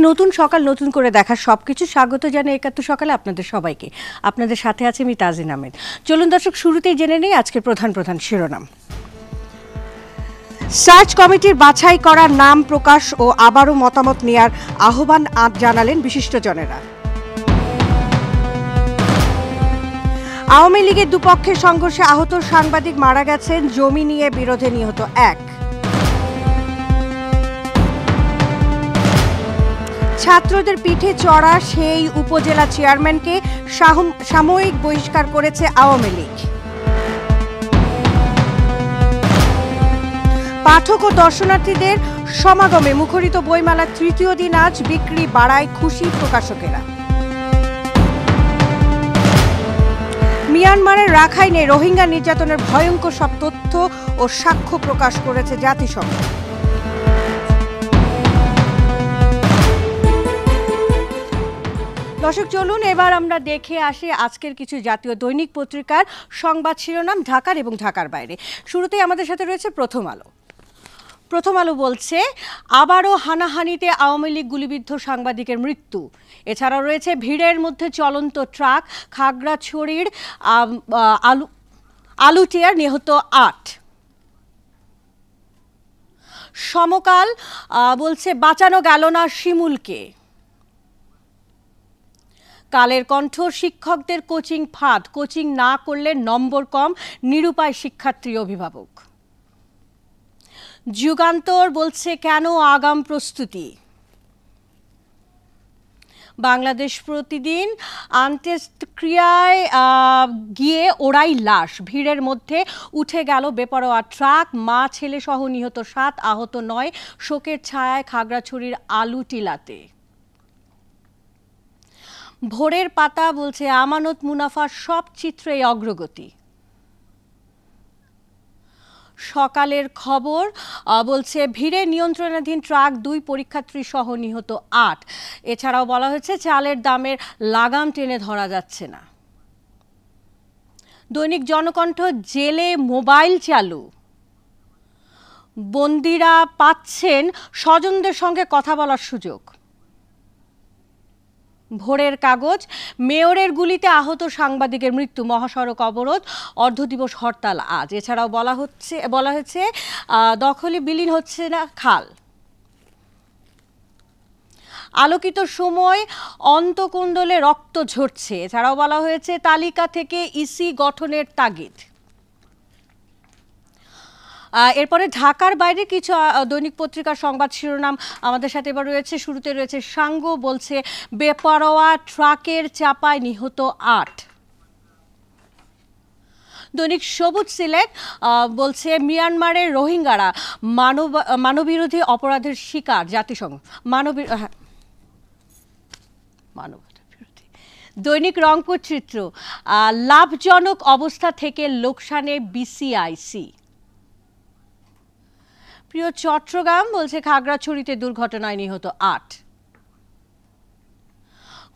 নতুন সকাল নতুন করে দেখা সবকিছু স্বাগত জানাই ৭১ সকালে আপনাদের সবাইকে। আপনাদের সাথে আছে আমি তাজিন আহমেদ। চলুন দর্শক, শুরুতেই জেনে নেই আজকের প্রধান শিরোনাম। সার্চ কমিটির বাছাই করা নাম প্রকাশ ও আবারও মতামত নেয়ার আহ্বান জানালেন বিশিষ্টজনেরা। আওয়ামী লীগের দুপক্ষের সংঘর্ষে আহত সাংবাদিক মারা গেছেন, জমি নিয়ে বিরোধে নিহত এক। ছাত্রদের পিঠে চড়া সেই উপজেলা চেয়ারম্যানকে সাময়িক বহিষ্কার করেছে আওয়ামী লীগ। পাঠক ও দর্শনার্থীদের সমাগমে মুখরিত বইমেলার তৃতীয় দিন আজ, বিক্রি বাড়ায় খুশি প্রকাশকেরা। মিয়ানমারের রাখাইনে রোহিঙ্গা নির্যাতনের ভয়ঙ্কর সব তথ্য ও সাক্ষ্য প্রকাশ করেছে জাতিসংঘ। দর্শক চলুন এবার আমরা দেখে আসি আজকের কিছু জাতীয় দৈনিক পত্রিকার সংবাদ শিরোনাম ঢাকার এবং ঢাকার বাইরে। শুরুতেই আমাদের সাথে রয়েছে প্রথম আলো। প্রথম আলো বলছে, আবারও হানাহানিতে আওয়ামী লীগ গুলিবিদ্ধ সাংবাদিকের মৃত্যু। এছাড়াও রয়েছে ভিড়ের মধ্যে চলন্ত ট্রাক, খাগড়াছড়ির আলুটিয়ার নিহত ৮। সমকাল বলছে, বাঁচানো গেল না শিমুলকে। কালের কণ্ঠ, শিক্ষকদের কোচিং ফাঁদ, কোচিং না করলে নম্বর কম, নিরুপায় শিক্ষার্থী অভিভাবক। যুগান্তর বলছে, কেন আগাম প্রস্তুতি। বাংলাদেশ প্রতিদিন, আন্ত্যেষ্টিক্রিয়ায় গিয়ে ওড়াই লাশ, ভিড়ের মধ্যে উঠে গেল বেপরোয়া ট্রাক, মা ছেলে সহ নিহত ৭, আহত ৯, শোকের ছায়ায় খাগড়াছড়ির আলুটিলাতে। ভোরের পাতা বলছে, আমানত মুনাফার সব চিত্রেই অগ্রগতি। সকালের খবর বলছে, ভিড়ে নিয়ন্ত্রণাধীন ট্রাক, ২ পরীক্ষার্থী সহ নিহত ৮। এছাড়াও বলা হয়েছে, চালের দামের লাগাম টেনে ধরা যাচ্ছে না। দৈনিক জনকণ্ঠ, জেলে মোবাইল চালু, বন্দীরা পাচ্ছেন স্বজনদের সঙ্গে কথা বলার সুযোগ। ভোরের কাগজ, মেয়রের গুলিতে আহত সাংবাদিকের মৃত্যু, মহাসড়ক অবরোধ, অর্ধদিবস হরতাল আজ। এছাড়াও বলা হয়েছে দখলে বিলীন হচ্ছে না খাল। আলোকিত সময়, অন্তকুণ্ডলে রক্ত ঝরছে। এছাড়াও বলা হয়েছে, তালিকা থেকে ইসি গঠনের তাগিদ। এরপরে ঢাকার বাইরে কিছু দৈনিক পত্রিকার সংবাদ শিরোনাম আমাদের সাথে এবার রয়েছে। শুরুতে রয়েছে সাঙ্গ, বলছে, বেপরোয়া ট্রাকের চাপায় নিহত ৮। দৈনিক সবুজ সিলেট বলছে, মিয়ানমারের রোহিঙ্গারা মানববিরোধী অপরাধের শিকার, জাতিসংঘ। দৈনিক রংপুর চিত্র, লাভজনক অবস্থা থেকে লোকসানে বিসিআইসি। প্রিয় চট্টগ্রাম বলছে, খাগড়াছড়িতে দুর্ঘটনায় নিহত ৮।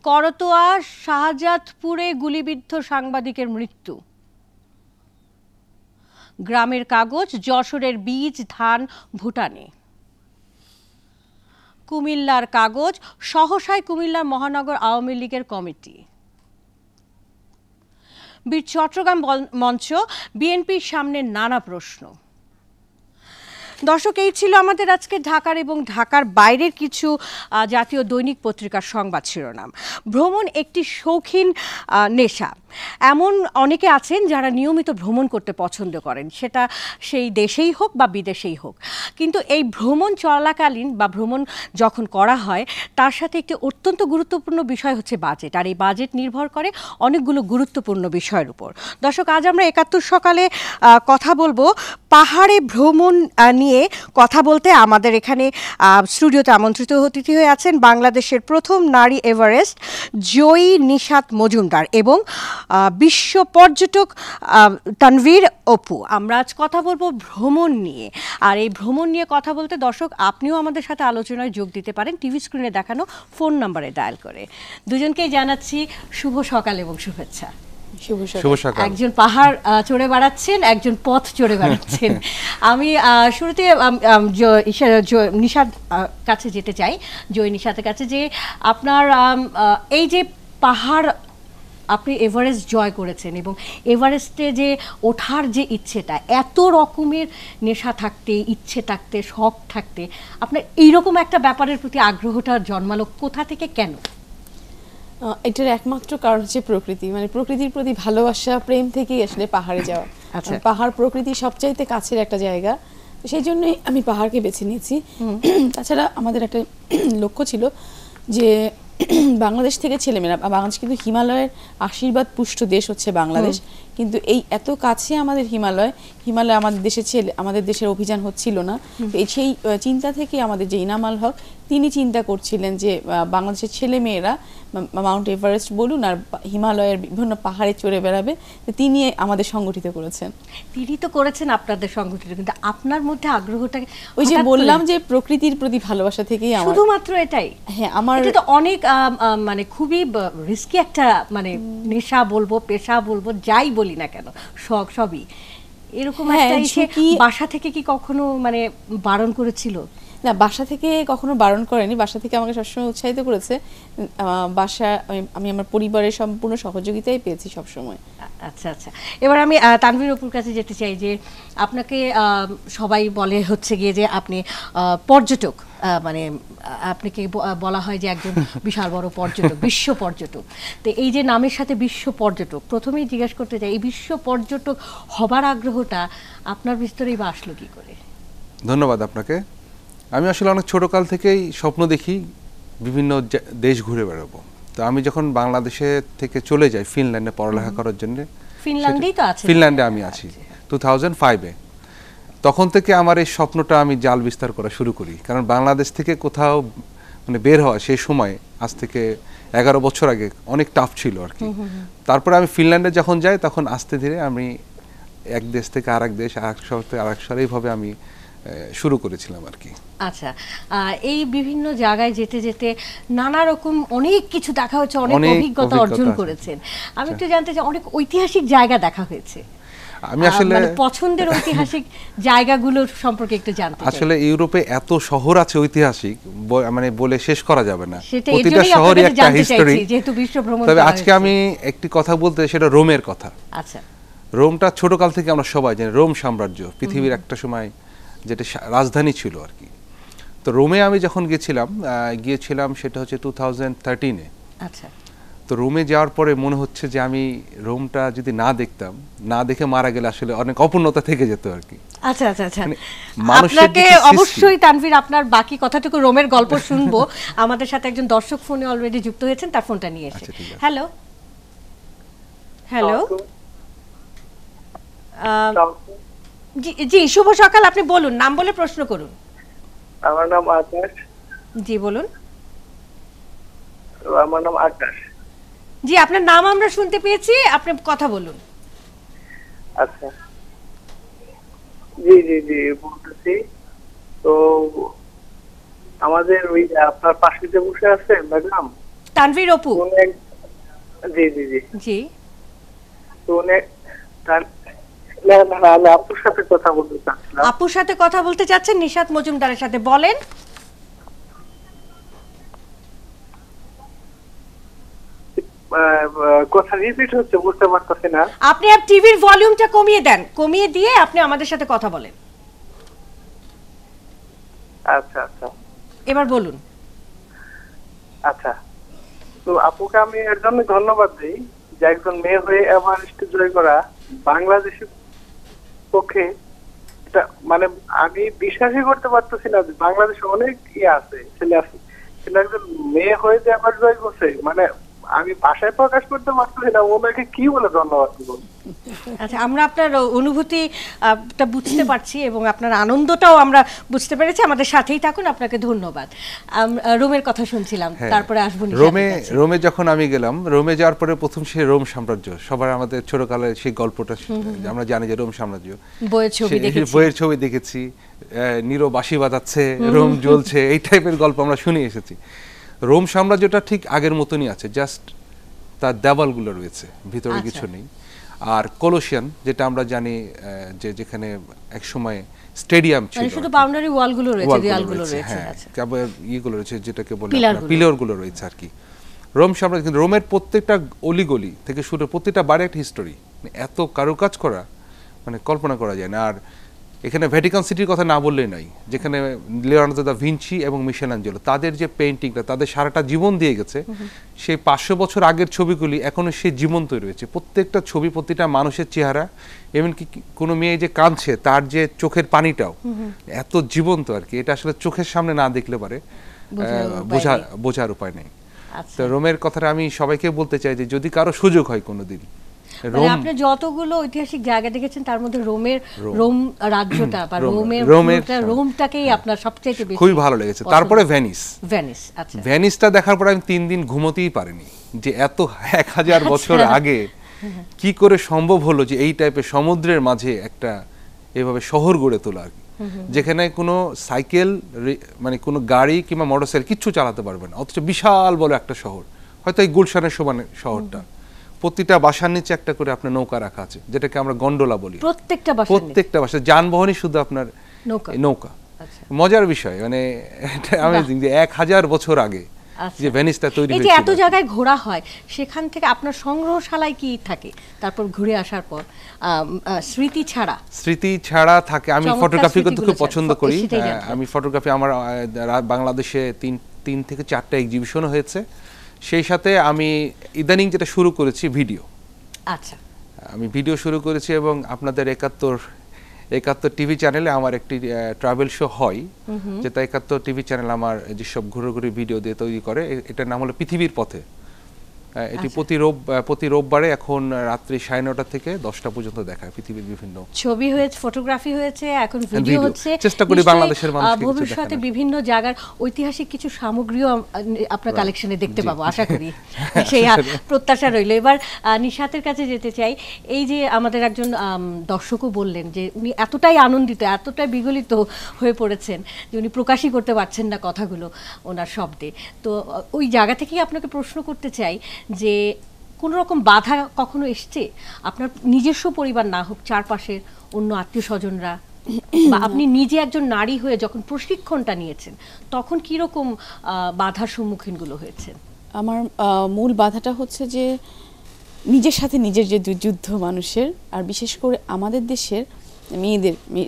করতোয়া শাহজাদপুরে গুলিবিদ্ধ সাংবাদিকের মৃত্যু। গ্রামের কাগজ, যশোরের বীজ ধান ভুটানে। কুমিল্লার কাগজ, সহসায় কুমিল্লার মহানগর আওয়ামী লীগের কমিটি। বীর চট্টগ্রাম মঞ্চ, বিএনপির সামনে নানা প্রশ্ন। দর্শক, এই ছিল আমাদের আজকে ঢাকার এবং ঢাকার বাইরের কিছু জাতীয় দৈনিক পত্রিকার সংবাদ শিরোনাম। ভ্রমণ একটি শৌখিন নেশা, এমন অনেকে আছেন যারা নিয়মিত ভ্রমণ করতে পছন্দ করেন, সেটা সেই দেশেই হোক বা বিদেশেই হোক। কিন্তু এই ভ্রমণ চলাকালীন বা ভ্রমণ যখন করা হয়, তার সাথে একটি অত্যন্ত গুরুত্বপূর্ণ বিষয় হচ্ছে বাজেট, আর এই বাজেট নির্ভর করে অনেকগুলো গুরুত্বপূর্ণ বিষয়ের উপর। দর্শক, আজ আমরা ৭১ সকালে কথা বলবো পাহাড়ে ভ্রমণ নিয়ে। কথা বলতে আমাদের এখানে স্টুডিওতে আমন্ত্রিত অতিথি হয়ে আছেন বাংলাদেশের প্রথম নারী এভারেস্ট জয়ী নিশাত মজুমদার এবং বিশ্ব পর্যটক তানভীর অপু। আমরা আজ কথা বলবো ভ্রমণ নিয়ে, আর এই ভ্রমণ নিয়ে কথা বলতে দর্শক আপনিও আমাদের সাথে আলোচনায় যোগ দিতে পারেন টিভি স্ক্রিনে দেখানো ফোন নাম্বারে ডায়াল করে। দুজনকেই জানাচ্ছি শুভ সকাল এবং শুভেচ্ছা। শুভ সকাল। একজন পাহাড় চড়ে বেড়াচ্ছেন, একজন পথ চড়ে বেড়াচ্ছেন। আমি শুরুতে নিশাদ কাছে যেতে চাই, জয় নিশাতের কাছে, যে আপনার এই যে পাহাড় আপনি এভারেস্ট জয় করেছেন এবং এভারেস্টে যে ওঠার যে ইচ্ছেটা, এত রকমের নেশা থাকতে, ইচ্ছে থাকতে, শখ থাকতে, আপনার এইরকম একটা ব্যাপারের প্রতি আগ্রহটা জন্মালো কোথা থেকে, কেন? এটার একমাত্র কারণ হচ্ছে প্রকৃতি, মানে প্রকৃতির প্রতি ভালোবাসা, প্রেম থেকেই আসলে পাহাড়ে যাওয়া। পাহাড় প্রকৃতি সবচাইতে কাছের একটা জায়গা, সেই জন্যই আমি পাহাড়কে বেছে নিয়েছি। তাছাড়া আমাদের একটা লক্ষ্য ছিল যে বাংলাদেশ থেকে ছেলেমেয়েরা, বাংলাদেশ কিন্তু হিমালয়ের আশীর্বাদ পুষ্ট দেশ হচ্ছে বাংলাদেশ, কিন্তু এই এত কাছে আমাদের হিমালয় আমাদের দেশের অভিযান হচ্ছিল না। সেই চিন্তা থেকে আমাদের যে ইনামাল হক, তিনি চিন্তা করছিলেন যে বাংলাদেশের ছেলে মেয়েরা মাউন্ট এভারেস্ট বলুন আর হিমালয়ের বিভিন্ন পাহাড়ে চড়ে বেড়াবে, তিনি আমাদের সংগঠিত করেছেন। তিনি তো করেছেন আপনাদের সংগঠিত, কিন্তু আপনার মধ্যে আগ্রহটা ওই যে বললাম যে প্রকৃতির প্রতি ভালোবাসা থেকেই, শুধুমাত্র এটাই? হ্যাঁ, আমার এটা তো অনেক মানে খুবই রিস্কি একটা, মানে নেশা বলবো, পেশা বলবো, যাই বলি না কেন, শখ সবই এরকম একটা। বাসা থেকে কি কখনো মানে বারণ করেছিল? না, বাসা থেকে কখনো বারণ করেনি, বাসা থেকে আমাকে সবসময় উৎসাহিত করেছে। আমি আমার পরিবারের সম্পূর্ণ সহযোগিতাই পেয়েছি সবসময়। আচ্ছা আচ্ছা, এবার আমি তানভীর অপুর কাছে যেতে চাই, যে আপনাকে সবাই বলে হচ্ছে গিয়ে যে আপনি পর্যটক, মানে আপনাকে বলা হয় যে একজন বিশাল বড় পর্যটক, বিশ্ব পর্যটক। তো এই যে নামের সাথে বিশ্ব পর্যটক, প্রথমেই জিজ্ঞাসা করতে চাই, এই বিশ্ব পর্যটক হবার আগ্রহটা আপনার ভিতরেই বা আসলো কি করে? ধন্যবাদ আপনাকে। আমি আসলে অনেক ছোটকাল থেকেই স্বপ্ন দেখি বিভিন্ন দেশ ঘুরে বেড়াবো। তো আমি যখন বাংলাদেশে থেকে চলে যাই ফিনল্যান্ডে পড়ালেখা করার জন্য, ফিনল্যান্ডে আমি আছি 2005-এ, তখন থেকে আমার এই স্বপ্নটা আমি জাল বিস্তার করা শুরু করি। কারণ বাংলাদেশ থেকে কোথাও মানে বের হওয়া সেই সময়, আজ থেকে 11 বছর আগে, অনেক টাফ ছিল আর কি। তারপরে আমি ফিনল্যান্ডে যখন যাই, তখন আস্তে ধীরে আমি এক দেশ থেকে আরেক দেশ, আরেক শহর থেকে আরেক শহর, এইভাবে আমি শুরু করেছিলাম আর কি। আচ্ছা, এই বিভিন্ন জায়গায় যেতে যেতে নানা রকম অনেক কিছু দেখা হচ্ছে, অনেক অভিজ্ঞতা অর্জন করেছেন। আমি একটু জানতে চাই, অনেক ঐতিহাসিক জায়গা দেখা হয়েছে, আমি আসলে মানে পছন্দের ঐতিহাসিক জায়গাগুলোর সম্পর্কে একটু জানতে চাই। আসলে ইউরোপে এত শহর আছে ঐতিহাসিক, মানে বলে শেষ করা যাবে না, প্রতিটা শহরই একটা হিস্টোরি, যেহেতু বিশ্ব ভ্রমণ। তবে আজকে আমি একটি কথা বলতে, সেটা রোমের কথা। আচ্ছা, রোমটা ছোটকাল থেকে আমরা সবাই জানি, রোম সাম্রাজ্য পৃথিবীর একটা সময় যেটা রাজধানী ছিল আর কি। তো রোমে আমি যখন গিয়েছিলাম সেটা হচ্ছে 2013-এ। আচ্ছা, তো রোমে যাওয়ার পরে মনে হচ্ছে যে আমি রোমটা যদি না দেখতাম, না দেখে মারা গেলে আসলে অনেক অপূর্ণতা থেকে যেত আর কি। আচ্ছা আচ্ছা আচ্ছা, আপনাকে অবশ্যই তানভীর আপনার বাকি কথাটুকু রোমের গল্প শুনবো। আমাদের সাথে একজন দর্শক ফোনে অলরেডি যুক্ত হয়েছেন, তার ফোনটা নিয়ে এসে। হ্যালো হ্যালো, জি শুভ সকাল, আপনি বলুন, নাম বলে প্রশ্ন করুন। আমার নাম আকাশ। জি বলুন। আমার নাম আকাশ। জি, আপনার নাম আমরা শুনতে পেয়েছি, আপনি কথা বলুন। আচ্ছা, জি জি জি বলতেছি। তো আমাদের ওই আপনার পাশে যে বসে আছে ম্যাডাম, তানভীর অপু। জি জি জি জি, তো আমি আপুর সাথে কথা বলতে চাচ্ছিলাম। আপুর সাথে কথা বলতে চাচ্ছেন নিশাত মজুমদারের সাথে, বলেন। কথা রিপিট হচ্ছে, বুঝতে পারতেছি না। আপনি আর টিভির ভলিউমটা কমিয়ে দেন, কমিয়ে দিয়ে আপনি আমাদের সাথে কথা বলেন। আচ্ছা আচ্ছা, এবার বলুন। আচ্ছা, তো আপুকে আমি এর জন্য ধন্যবাদ দিই যে একজন মেয়ে হয়ে এভারেস্ট জয় করা বাংলাদেশের পক্ষে, এটা মানে আমি বিশ্বাসই করতে পারতেছি না যে বাংলাদেশে অনেক আছে, ছেলে আছে, কিন্তু একজন মেয়ে হয়ে যে এভারেস্ট জয় করছে, মানে আমি ভাষায় প্রকাশ করতে পারতেছি না ওনাকে কি বলে ধন্যবাদ দেব। আচ্ছা, আমরা আপনার অনুভূতিটা বুঝতে পারছি এবং আপনার আনন্দটাও আমরা বুঝতে পেরেছি। আমাদের সাথেই থাকুন, আপনাকে ধন্যবাদ। রোমের কথা শুনছিলাম, তারপরে আসবো রোমে যখন আমি গেলাম, রোমে যাওয়ার পরে প্রথম সে রোম সাম্রাজ্য, সবার আমাদের ছোটকালে সেই গল্পটা আমরা জানি যে রোম সাম্রাজ্য, বইয়ের ছবি দেখেছি, নিরো বাঁশি বাজাচ্ছে, রোম জ্বলছে, এই টাইপের গল্প আমরা শুনে এসেছি। রোম সাম্রাজ্যটা ঠিক আগের মতনই আছে, জাস্ট তার দেওয়ালগুলো রয়েছে, ভিতরে আচ্ছা। কিছু নেই। আর কলোসিয়ান যেটা আমরা জানি যে যেখানে একসময় স্টেডিয়াম ছিল, মানে শুধু বাউন্ডারি ওয়ালগুলো রয়েছে, ওয়ালগুলো দেয়ালগুলো রয়েছে, রয়েছে। হ্যাঁ, আচ্ছা, কেবল ইয়েগুলো রয়েছে যেটাকে বলে পিলারগুলো। পিলারগুলো রয়েছে আর কি। রোম সাম্রাজ্য, কিন্তু রোমের প্রত্যেকটা অলিগলি থেকে শুরু প্রত্যেকটা বাড়ি একটা হিস্টোরি, এত কারুকাজ করা মানে কল্পনা করা যায় না। আর এখানে ভ্যাটিকান সিটির কথা না বললেই নাই, যেখানে লিওনার্দো দা ভিঞ্চি এবং মিশেলাঞ্জেলো তাদের যে পেইন্টিংটা, তাদের সারাটা জীবন দিয়ে গেছে, সেই 500 বছর আগের ছবিগুলি এখনো সেই জীবন্তই রয়েছে। প্রত্যেকটা ছবি, প্রতিটা মানুষের চেহারা, এমনকি কোনো মেয়ে যে কাঁদছে তার যে চোখের পানিটাও এত জীবন্ত আর কি, এটা আসলে চোখের সামনে না দেখলে পারে বোঝার উপায় নেই। আচ্ছা। তো রোমের কথাটা আমি সবাইকে বলতে চাই যে যদি কারো সুযোগ হয় কোনোদিন, মানে আপনি যতগুলো ঐতিহাসিক জায়গা দেখেছেন তার মধ্যে রোম রাজ্যটা বা রোমটাকেই আপনার সবচেয়ে বেশি খুবই ভালো লেগেছে। তারপরে ভেনিস। আচ্ছা, ভেনিসটা দেখার পর আমি 3 দিন ঘুমোতেই পারিনি, যে এত 1000 বছর আগে কি করে সম্ভব হলো যে এই টাইপের সমুদ্রের মাঝে একটা এভাবে শহর গড়ে তোলা আর কি, যেখানে কোনো সাইকেল মানে কোনো গাড়ি কিংবা মোটরসাইকেল কিচ্ছু চালাতে পারবে না, অথচ বিশাল বড় একটা শহর, হয়তো এই গুলশানের সমান শহরটা। প্রতিটা বাসার নিচে একটা করে আপনার নৌকা রাখা আছে, যেটাকে আমরা গন্ডোলা বলি। প্রত্যেকটা বাসা যানবাহনই শুধু আপনার নৌকা। মজার বিষয়, মানে আমি 1000 বছর আগে যে ভেনিসটা তৈরি হয়েছিল। এই যে এত জায়গায় ঘোরা হয়, সেখান থেকে আপনার সংগ্রহশালায় কি থাকে তারপর ঘুরে আসার পর? স্মৃতি ছাড়া থাকে। আমি ফটোগ্রাফি করতে খুব পছন্দ করি। আমি ফটোগ্রাফি, আমার বাংলাদেশে 3 থেকে 4টা এক্সিবিশন হয়েছে। সেই সাথে আমি ইদানিং যেটা শুরু করেছি ভিডিও। আচ্ছা, আমি ভিডিও শুরু করেছি এবং আপনাদের 71 টিভি চ্যানেলে আমার একটি ট্রাভেল শো হয়, যেটা 71 টিভি চ্যানেল আমার যেসব ঘুরে ভিডিও দিয়ে তৈরি করে, এটার নাম হলো পৃথিবীর পথে। এটি প্রতি রোববারে এখন রাত্রি 9:30 থেকে 10টা পর্যন্ত দেখায় পৃথিবীর বিভিন্ন ছবি হয়েছে, ফটোগ্রাফি হয়েছে, এখন ভিডিও হচ্ছে। চেষ্টা করি বাংলাদেশের মানুষকে ভবিষ্যতে বিভিন্ন জায়গার ঐতিহাসিক কিছু সামগ্রীও আপনার কালেকশনে দেখতে পাবো আশা করি, সেই প্রত্যাশা রইল। এবার নিশাতের কাছে যেতে চাই। এই যে আমাদের একজন দর্শকও বললেন যে উনি এতটাই আনন্দিত, এতটাই বিগলিত হয়ে পড়েছেন যে উনি প্রকাশই করতে পারছেন না কথাগুলো ওনার শব্দে। তো ওই জায়গা থেকেই আপনাকে প্রশ্ন করতে চাই যে কোনো রকম বাধা কখনো এসছে আপনার নিজস্ব পরিবার না হোক, চারপাশের অন্য আত্মীয় স্বজনরা, বা আপনি নিজে একজন নারী হয়ে যখন প্রশিক্ষণটা নিয়েছেন তখন কি রকম বাধার সম্মুখীনগুলো হয়েছেন? আমার মূল বাধাটা হচ্ছে যে নিজের সাথে নিজের যে যুদ্ধ মানুষের, আর বিশেষ করে আমাদের দেশের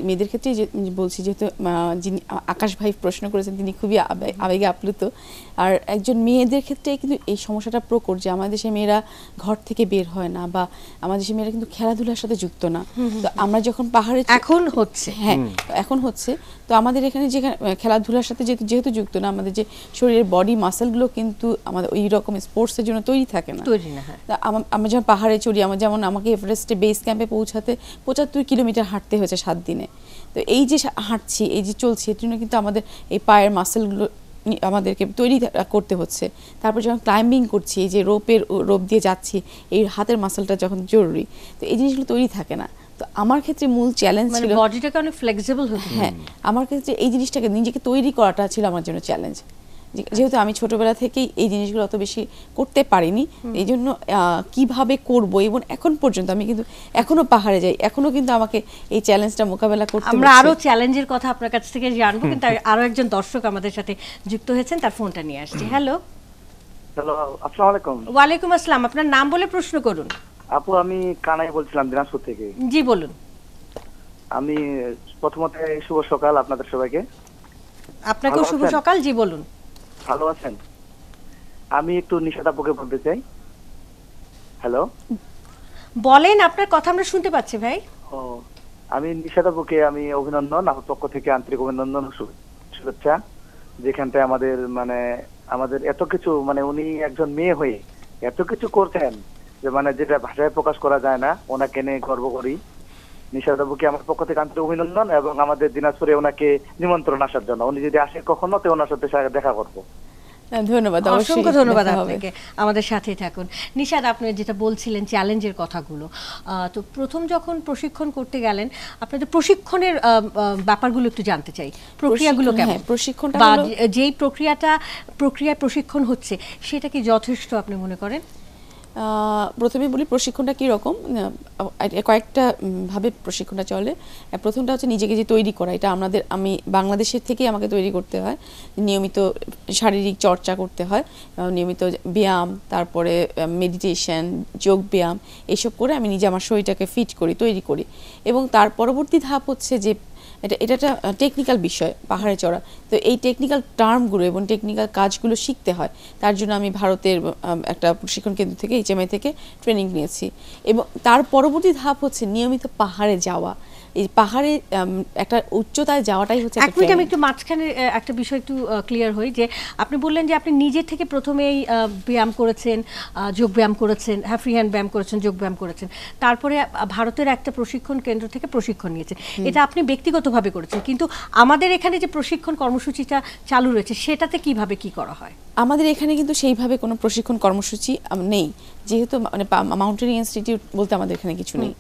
মেয়েদের ক্ষেত্রে যে বলছি, যেহেতু যিনি আকাশ ভাই প্রশ্ন করেছেন তিনি খুবই আবেগে আপ্লুত। আর একজন মেয়েদের ক্ষেত্রে কিন্তু এই সমস্যাটা প্রকট যে আমাদের দেশে মেয়েরা ঘর থেকে বের হয় না, বা আমাদের দেশে মেয়েরা কিন্তু খেলাধুলার সাথে যুক্ত না। তো আমরা যখন পাহাড়ে এখন হচ্ছে, হ্যাঁ এখন হচ্ছে, তো আমাদের এখানে যেখানে খেলাধুলার সাথে যেহেতু যুক্ত না, আমাদের যে শরীরের বডি মাসেলগুলো কিন্তু আমাদের ওই রকম স্পোর্টসের জন্য তৈরি থাকে না। আমরা যখন পাহাড়ে চড়ি, যেমন আমাকে এভারেস্টে বেস ক্যাম্পে পৌঁছাতে 75 কিলোমিটার হাঁটতে হয়েছে 7 দিনে। তো এই যে হাঁটছি, এই যে চলছি, এর জন্য কিন্তু আমাদের এই পায়ের মাসেলগুলো আমাদেরকে তৈরি করতে হচ্ছে। তারপর যখন ক্লাইম্বিং করছি, এই যে রোপ দিয়ে যাচ্ছি, এই হাতের মাসেলটা যখন জরুরি, তো এই জিনিসগুলো তৈরি থাকে না। তো আমার ক্ষেত্রে মূল চ্যালেঞ্জ ছিল বডিটাকে অনেক ফ্লেক্সিবল হতে। হ্যাঁ, আমার ক্ষেত্রে এই জিনিসটাকে নিজেকে তৈরি করাটা ছিল আমার জন্য চ্যালেঞ্জ। যেহেতু আমি ছোটবেলা থেকেই এই জিনিসগুলো অত বেশি করতে পারিনি, এই জন্য কিভাবে করব, এবং এখন পর্যন্ত আমি কিন্তু এখনো পাহাড়ে যাই, এখনো কিন্তু আমাকে এই চ্যালেঞ্জটা মোকাবেলা করতে হচ্ছে। আমরা আরো চ্যালেঞ্জের কথা আপনার কাছ থেকে জানবো, কিন্তু আরো একজন দর্শক আমাদের সাথে যুক্ত হয়েছেন, তার ফোনটা নিয়ে আসছি। হ্যালো, আসসালামু আলাইকুম। ওয়ালাইকুম আসসালাম। আপনার নাম বলে প্রশ্ন করুন। আপু, আমি কানাই বলছিলাম দিনাজপুর থেকে। জি বলুন। আমি প্রথমত শুভ সকাল আপনাদের সবাইকে। আপনাকেও শুভ সকাল। জি বলুন। ভালো আছেন? আমি একটু নিশাত আপুকে বলতে চাই। হ্যালো, বলেন, আপনার কথা আমরা শুনতে পাচ্ছি ভাই। আমি নিশাত আপুকে আমি অভিনন্দন, আমার পক্ষ থেকে আন্তরিক অভিনন্দন, শুভেচ্ছা। যেখানটায় আমাদের এত কিছু, উনি একজন মেয়ে হয়ে এত কিছু করছেন যে যেটা ভাষায় প্রকাশ করা যায় না। ওনাকে নিয়ে গর্ব করি। নিশাত আপুকে আমার পক্ষ থেকে আন্তরিক অভিনন্দন, এবং আমাদের দিনাজপুরে ওনাকে নিমন্ত্রণ আসার জন্য। উনি যদি আসে কখনো, তো ওনার সাথে দেখা করবো। ধন্যবাদ, অসংখ্য ধন্যবাদ আপনাকে। আমাদের সাথেই থাকুন। নিশাত, আপনি যেটা বলছিলেন চ্যালেঞ্জের কথাগুলো, তো প্রথম যখন প্রশিক্ষণ করতে গেলেন, আপনাদের প্রশিক্ষণের ব্যাপারগুলো একটু জানতে চাই। প্রক্রিয়াগুলো কেমন? প্রশিক্ষণটা বা যেই প্রক্রিয়ায় প্রশিক্ষণ হচ্ছে সেটা কি যথেষ্ট আপনি মনে করেন? প্রথমে বলি প্রশিক্ষণটা কীরকম, কয়েকটা ভাবে প্রশিক্ষণটা চলে। প্রথমটা হচ্ছে নিজেকে যে তৈরি করা, এটা আমি বাংলাদেশের থেকেই আমাকে তৈরি করতে হয়। নিয়মিত শারীরিক চর্চা করতে হয়, নিয়মিত ব্যায়াম, তারপরে মেডিটেশন, যোগ ব্যায়াম, এসব করে আমি নিজে আমার শরীরটাকে ফিট করি, তৈরি করি। এবং তার পরবর্তী ধাপ হচ্ছে যে এটা একটা টেকনিক্যাল বিষয়, পাহাড়ে চড়া। তো এই টেকনিক্যাল টার্মগুলো এবং টেকনিক্যাল কাজগুলো শিখতে হয়। তার জন্য আমি ভারতের একটা প্রশিক্ষণ কেন্দ্র থেকে HMI থেকে ট্রেনিং নিয়েছি। এবং তার পরবর্তী ধাপ হচ্ছে নিয়মিত পাহাড়ে যাওয়া। এই পাহাড়ে একটা উচ্চতায় যাওয়াটাই হচ্ছে এক মিনিট, আমি একটু মাঝখানে একটা বিষয় একটু ক্লিয়ার হই, যে আপনি বললেন যে আপনি নিজে থেকে প্রথমেই ব্যায়াম করেছেন, যোগ ব্যায়াম করেছেন, ফ্রি হ্যান্ড ব্যায়াম করেছেন, যোগ ব্যায়াম করেছেন, তারপরে ভারতের একটা প্রশিক্ষণ কেন্দ্র থেকে প্রশিক্ষণ নিয়েছেন। এটা আপনি ব্যক্তিগতভাবে করেছেন, কিন্তু আমাদের এখানে যে প্রশিক্ষণ কর্মসূচিটা চালু রয়েছে সেটাতে কিভাবে কি করা হয়? আমাদের এখানে কিন্তু সেইভাবে কোনো প্রশিক্ষণ কর্মসূচি নেই, যেহেতু মানে মাউন্টেনিং ইনস্টিটিউট বলতে আমাদের এখানে কিছু নেই।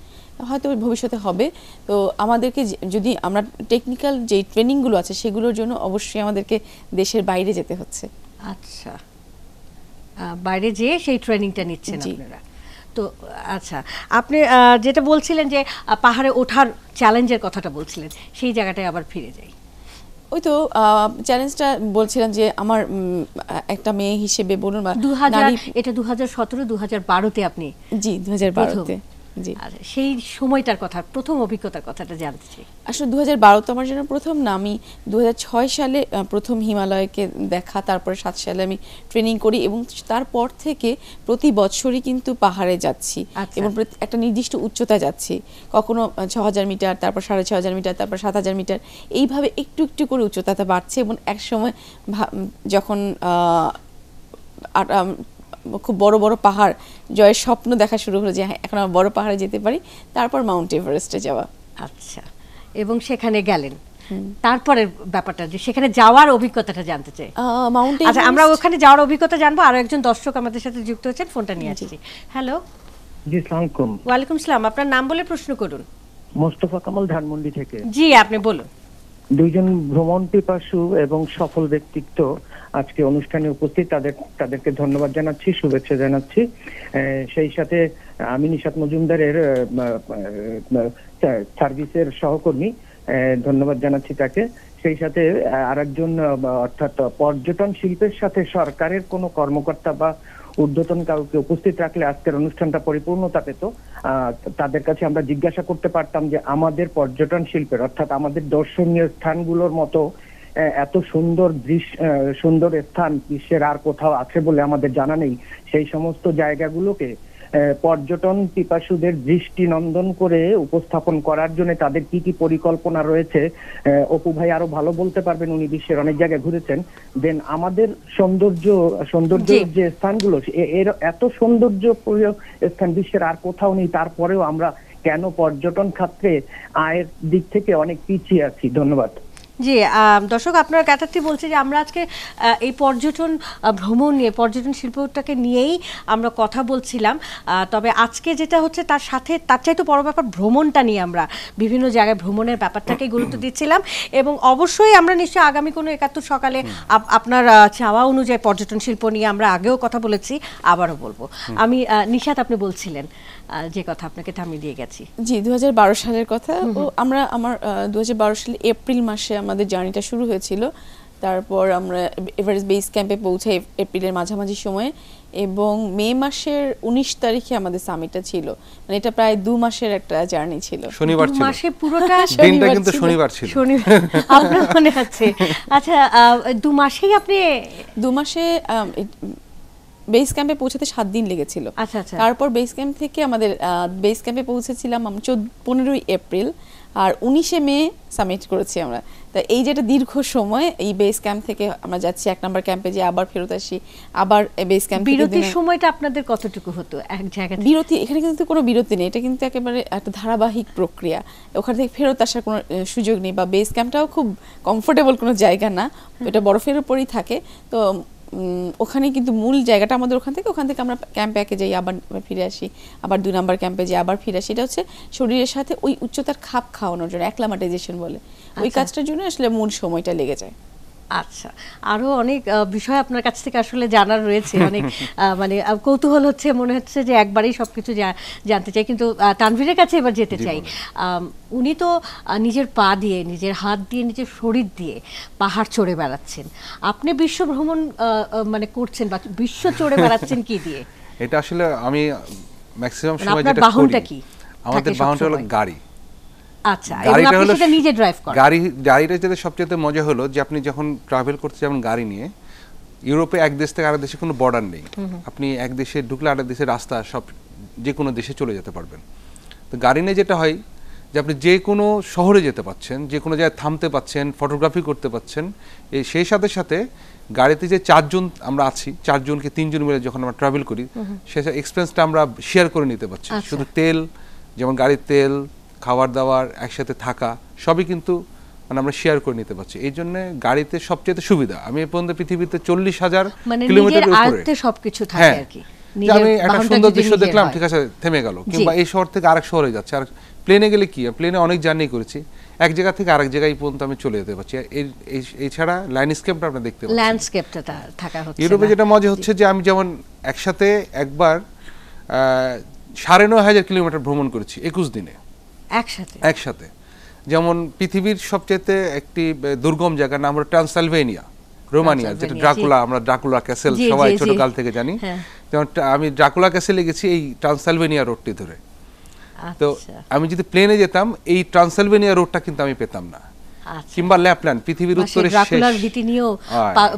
হয়তো ভবিষ্যতে হবে। তো আমাদেরকে যদি আমরা টেকনিক্যাল যে ট্রেনিংগুলো আছে সেগুলোর জন্য অবশ্যই আমাদেরকে দেশের বাইরে যেতে হচ্ছে। আচ্ছা, বাইরে যেয়ে সেই ট্রেনিংটা নিচ্ছেন আপনারা। তো আচ্ছা, আপনি যেটা বলছিলেন যে পাহাড়ে ওঠার চ্যালেঞ্জের কথাটা বলছিলেন, সেই জায়গাটায় আবার ফিরে যাই। ওই তো চ্যালেঞ্জটা বলছিলাম যে আমার একটা মেয়ে হিসেবে বলুন বা এটা 2017-2012-তে আপনি? জি, 2012-তে। জি, সেই সময়টার কথা, প্রথম অভিজ্ঞতার কথাটা জানতে চাই। আসলে 2012 তো আমার জন্য প্রথম না। আমি 2006 সালে প্রথম হিমালয়কে দেখা, তারপরে 7 সালে আমি ট্রেনিং করি এবং তারপর থেকে প্রতি বছরই কিন্তু পাহাড়ে যাচ্ছি এবং একটা নির্দিষ্ট উচ্চতা যাচ্ছি। কখনো 6000 মিটার, তারপর 6500 মিটার, তারপর 7000 মিটার, এইভাবে একটু একটু করে উচ্চতাটা বাড়ছে। এবং এক সময় যখন খুব বড় বড় পাহাড় জয়ের স্বপ্ন দেখা শুরু হলো, যে এখন আমরা বড় পাহাড়ে যেতে পারি, তারপর মাউন্ট এভারেস্টে যাওয়া। আচ্ছা, এবং সেখানে গেলেন, তারপরের ব্যাপারটা যে সেখানে যাওয়ার অভিজ্ঞতাটা জানতে চাই। আচ্ছা, আমরা ওখানে যাওয়ার অভিজ্ঞতা জানবো। আরো একজন দর্শক আমাদের সাথে যুক্ত হয়েছেন, ফোনটা নিয়ে আসছি। হ্যালো। জি, আসসালামু আলাইকুম। ওয়ালাইকুম আসসালাম, আপনার নাম বলে প্রশ্ন করুন। মোস্তফা কামাল, ধানমন্ডি থেকে। জি, আপনি বলুন। দুইজন ভ্রমণ পিপাসু এবং সফল ব্যক্তিত্ব আজকে অনুষ্ঠানে উপস্থিত, তাদেরকে ধন্যবাদ জানাচ্ছি, শুভেচ্ছা জানাচ্ছি। সেই সাথে আমি নিশাত মজুমদারের সার্ভিসের সহকর্মী, ধন্যবাদ জানাচ্ছি তাকে। সেই সাথে আরেকজন, অর্থাৎ পর্যটন শিল্পের সাথে সরকারের কোনো কর্মকর্তা বা ঊর্ধ্বতন কাউকে উপস্থিত রাখলে আজকের অনুষ্ঠানটা পরিপূর্ণতা পেত। তাদের কাছে আমরা জিজ্ঞাসা করতে পারতাম যে আমাদের পর্যটন শিল্পের, অর্থাৎ আমাদের দর্শনীয় স্থানগুলোর মতো এত সুন্দর স্থান বিশ্বের আর কোথাও আছে বলে আমাদের জানা নেই। সেই সমস্ত জায়গাগুলোকে পর্যটন পিপাসুদের দৃষ্টি নন্দন করে উপস্থাপন করার জন্য তাদের কি কি পরিকল্পনা রয়েছে, অপু ভাই আরো ভালো বলতে পারবেন, উনি বিশ্বের অনেক জায়গায় ঘুরেছেন। দেন আমাদের সৌন্দর্য যে স্থানগুলো, এর এত সৌন্দর্য স্থান বিশ্বের আর কোথাও নেই, তারপরেও আমরা কেন পর্যটন খাতে আয়ের দিক থেকে অনেক পিছিয়ে আছি? ধন্যবাদ। জি, দর্শক, আপনার ক্যাটারটি বলছে যে আমরা আজকে এই পর্যটন ভ্রমণ নিয়ে, পর্যটন শিল্পটাকে নিয়েই আমরা কথা বলছিলাম। তবে আজকে যেটা হচ্ছে তার সাথে তার চাইতে বড় ব্যাপার ভ্রমণটা নিয়ে আমরা বিভিন্ন জায়গায় ভ্রমণের ব্যাপারটাকে গুরুত্ব দিচ্ছিলাম। এবং অবশ্যই আমরা নিশ্চয়ই আগামী কোনো 71 সকালে আপনার চাওয়া অনুযায়ী পর্যটন শিল্প নিয়ে আমরা আগেও কথা বলেছি, আবারও বলবো। আমি নিশাত, আপনি বলছিলেন যে কথা, আপনাকে থামিয়ে দিয়ে গেছি। জি, 2012 সালের কথা। আমার 2012 সালে এপ্রিল মাসে আমাদের জার্নিটা শুরু হয়েছিল। তারপর আমরা এভারেস্ট বেস ক্যাম্পে পৌঁছাই এপ্রিলের মাঝামাঝি সময়ে, এবং মে মাসের 19 তারিখে আমাদের সামিটটা ছিল। মানে এটা প্রায় 2 মাসের একটা জার্নি ছিল। শনিবার ছিল, মাসে পুরোটা দিনটা কিন্তু শনিবার ছিল। আপনার মনে আছে? আচ্ছা, 2 মাসেই আপনি 2 মাসে বেস ক্যাম্পে পৌঁছাতে 7 দিন লেগেছিল। আচ্ছা আচ্ছা। তারপর বেস ক্যাম্প থেকে আমাদের বেস ক্যাম্পে পৌঁছেছিলাম 15ই এপ্রিল, আর 19শে মে সামিট করেছি আমরা। তা এই যেটা দীর্ঘ সময়, এই বেস ক্যাম্প থেকে আমরা যাচ্ছি 1 নম্বর ক্যাম্পে, যে আবার ফেরত আসি, আবার বেস ক্যাম্প। বিরতির সময়টা আপনাদের কতটুকু হতো এক জায়গায়? বিরতি এখানে কিন্তু কোনো বিরতি নেই, এটা কিন্তু একেবারে একটা ধারাবাহিক প্রক্রিয়া। ওখান থেকে ফেরত আসার কোনো সুযোগ নেই, বা বেস ক্যাম্পটাও খুব কমফোর্টেবল কোনো জায়গা না, এটা বরফের উপরই থাকে। তো ওখানে কিন্তু মূল জায়গাটা আমাদের ওখান থেকে আমরা ক্যাম্পে একে যাই, আবার ফিরে আসি, আবার 2 নম্বর ক্যাম্পে যাই, আবার ফিরে আসি। এটা হচ্ছে শরীরের সাথে ওই উচ্চতার খাপ খাওয়ানোর জন্য, অ্যাক্লামাটাইজেশন বলে, ওই কাজটার জন্য আসলে মূল সময়টা লেগে যায়। আচ্ছা, আরো অনেক বিষয় আপনার কাছ থেকে আসলে জানার রয়েছে, অনেক মানে কৌতূহল হচ্ছে, মনে হচ্ছে যে একবারেই সবকিছু জানতে চাই, কিন্তু তানভীরের কাছে এবার যেতে চাই। উনি তো নিজের পা দিয়ে, নিজের হাত দিয়ে, নিজের শরীর দিয়ে পাহাড় চড়ে বেড়াচ্ছেন। আপনি বিশ্ব ভ্রমণ মানে করছেন বা বিশ্ব চড়ে বেড়াচ্ছেন কি দিয়ে? এটা আসলে আমি ম্যাক্সিমাম সময় আপনার যেটা বাহনটা করি, কি আমাদের বাহনটা হলো গাড়ি। আচ্ছা, এবং আপনি সেটা নিজে ড্রাইভ করেন? গাড়িটা যেটা সবচেয়ে মজা হলো যে আপনি যখন ট্রাভেল করতে যাবেন গাড়ি নিয়ে, ইউরোপে এক দেশ থেকে আরেক দেশে কোনো বর্ডার নেই, আপনি এক দেশে ঢুকলে আরেক দেশের রাস্তা সব যে কোনো দেশে চলে যেতে পারবেন। তো গাড়ি নিয়ে যেটা হয় যে আপনি যে কোনো শহরে যেতে পাচ্ছেন, যে কোনো জায়গায় থামতে পাচ্ছেন, ফটোগ্রাফি করতে পাচ্ছেন। সেই সাথে সাথে গাড়িতে যে 4 জন আমরা আছি, 4 জনকে 3 জন মিলে যখন আমরা ট্রাভেল করি, সেই এক্সপেন্সটা আমরা শেয়ার করে নিতে পারছি। শুধু তেল, যেমন গাড়ির তেল, খাবার দাবার, একসাথে থাকা, সবই কিন্তু মানে আমরা শেয়ার করে নিতে পারছি। এই জন্য গাড়িতে সবচেয়ে সুবিধা। আমি এই পর্যন্ত পৃথিবীতে 40,000 কিলোমিটারের উপরে সবকিছু থাকে আর কি। আমি একটা সুন্দর দৃশ্য দেখলাম, ঠিক আছে, থেমে গেল, কিংবা এই শহর থেকে আরেক শহরে যাচ্ছে। আর প্লেনে গেলে কি, প্লেনে অনেক জার্নি করেছি, এক জায়গা থেকে আরেক জায়গায় পর্যন্ত আমি চলে যেতে পারছি। এছাড়া ল্যান্ডস্কেপটা আপনি দেখতে পাচ্ছেন, ল্যান্ডস্কেপটা থাকা হচ্ছে। ইউরোপে যেটা মজা হচ্ছে যে আমি যেমন একসাথে একবার 9,500 কিলোমিটার ভ্রমণ করেছি 21 দিনে একসাথে। যেমন পৃথিবীর সবচেয়ে একটি দুর্গম জায়গার নাম হলো ট্রান্সিলভেনিয়া, রোমানিয়া, যেটা ড্রাকুলা, আমরা ড্রাকুলা ক্যাসেল সবাই ছোটকাল থেকে জানি। যেমন আমি ড্রাকুলা ক্যাসেলে গেছি এই ট্রান্সিলভেনিয়া রোডটি ধরে। তো আমি যদি প্লেনে যেতাম এই ট্রান্সিলভেনিয়া রোডটা কিন্তু আমি পেতাম না, কিংবা ল্যাপল্যান্ড, পৃথিবীর উত্তরে ড্রাকুলার ভীতি নিয়েও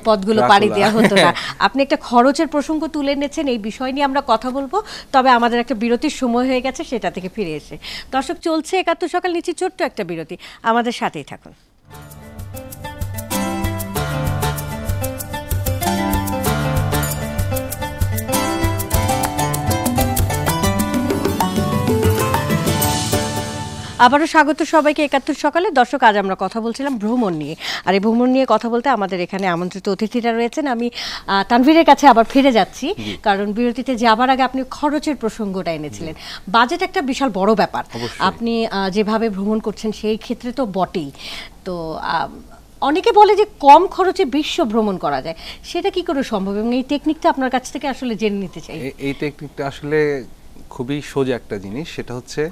পথগুলো পাড়ি দেওয়া হতো না। আপনি একটা খরচের প্রসঙ্গ তুলে এনেছেন, এই বিষয় নিয়ে আমরা কথা বলবো, তবে আমাদের একটা বিরতির সময় হয়ে গেছে, সেটা থেকে ফিরে এসে। দর্শক, চলছে ৭১ সকাল, নিচে ছোট্ট একটা বিরতি, আমাদের সাথেই থাকুন। আবারও স্বাগত সবাইকে ৭১ সকালে। দর্শক, আজ আমরা কথা বলছিলাম ভ্রমণ নিয়ে, আর এই ভ্রমণ নিয়ে কথা বলতে আমাদের এখানে আমন্ত্রিত অতিথিরা রয়েছেন। আমি তানভীরের কাছে আবার ফিরে যাচ্ছি, কারণ বিরতিতে যাবার আগে আপনি খরচের প্রসঙ্গটা এনেছিলেন। বাজেট একটা বিশাল বড় ব্যাপার, আপনি যেভাবে ভ্রমণ করছেন সেই ক্ষেত্রে তো বটেই। তো অনেকে বলে যে কম খরচে বিশ্ব ভ্রমণ করা যায়, সেটা কি করে সম্ভব, এবং এই টেকনিকটা আপনার কাছ থেকে আসলে জেনে নিতে চাই। এই টেকনিকটা আসলে খুবই সোজা একটা জিনিস। সেটা হচ্ছে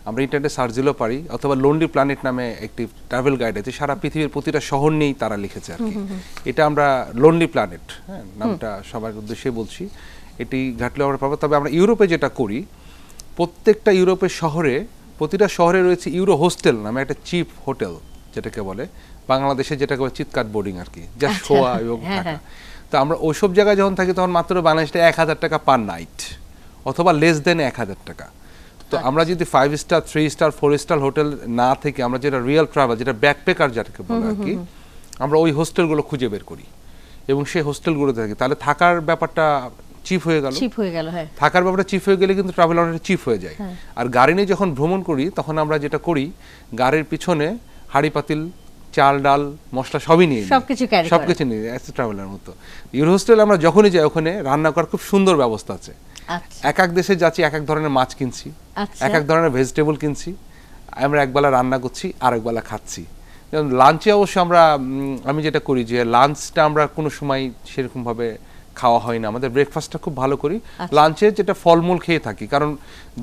আমরা ইন্টারনেটে সার্চ দিলেও পারি, অথবা লোনলি প্ল্যানেট নামে একটি ট্রাভেল গাইড আছে, সারা পৃথিবীর প্রতিটা শহর নিয়েই তারা লিখেছে আর কি। এটা আমরা লোনলি প্ল্যানেট, হ্যাঁ, নামটা সবার উদ্দেশ্যে বলছি, এটি ঘাটলে আমরা পাবো। তবে আমরা ইউরোপে যেটা করি, প্রত্যেকটা ইউরোপের শহরে, প্রতিটা শহরে রয়েছে ইউরো হোস্টেল নামে একটা চিপ হোটেল, যেটাকে বলে বাংলাদেশে যেটাকে বলে চিৎকার বোর্ডিং আর কি, যা শোয়া এবং থাকা। তো আমরা ওইসব জায়গায় যখন থাকি তখন মাত্র বাংলাদেশে 1,000 টাকা পার নাইট, অথবা লেস দেন 1,000 টাকা। তো আমরা যদি 5 স্টার, 3 স্টার, 4 স্টার হোটেল না থেকে আমরা যেটা রিয়েল ট্রাভেল, যেটা ব্যাকপ্যাকার যেটাকে বলে আর কি, আমরা ওই হোস্টেলগুলো খুঁজে বের করি এবং সেই হোস্টেলগুলোতে থাকি। তাহলে থাকার ব্যাপারটা চিপ হয়ে গেল। হ্যাঁ, থাকার ব্যাপারটা চিপ হয়ে গেলে কিন্তু ট্রাভেল অনেকটা চিপ হয়ে যায়। আর গাড়ি নিয়ে যখন ভ্রমণ করি তখন আমরা যেটা করি, গাড়ির পিছনে হাঁড়ি পাতিল, চাল ডাল মশলা সবই নিয়ে সবকিছু নিয়ে ট্রাভেলের মতো। ইউরো হোস্টেল আমরা যখনই যাই ওখানে রান্না করার খুব সুন্দর ব্যবস্থা আছে। এক এক দেশে যাচ্ছি, এক এক ধরনের মাছ কিনছি, এক এক ধরনের ভেজিটেবল কিনছি, আমরা একবেলা রান্না করছি আর একবেলা খাচ্ছি। যেমন লাঞ্চে অবশ্য আমি যেটা করি যে লাঞ্চটা আমরা কোনো সময় সেরকম ভাবে খাওয়া হয় না, আমাদের ব্রেকফাস্টটা খুব ভালো করি, লাঞ্চে যেটা ফলমূল খেয়ে থাকি। কারণ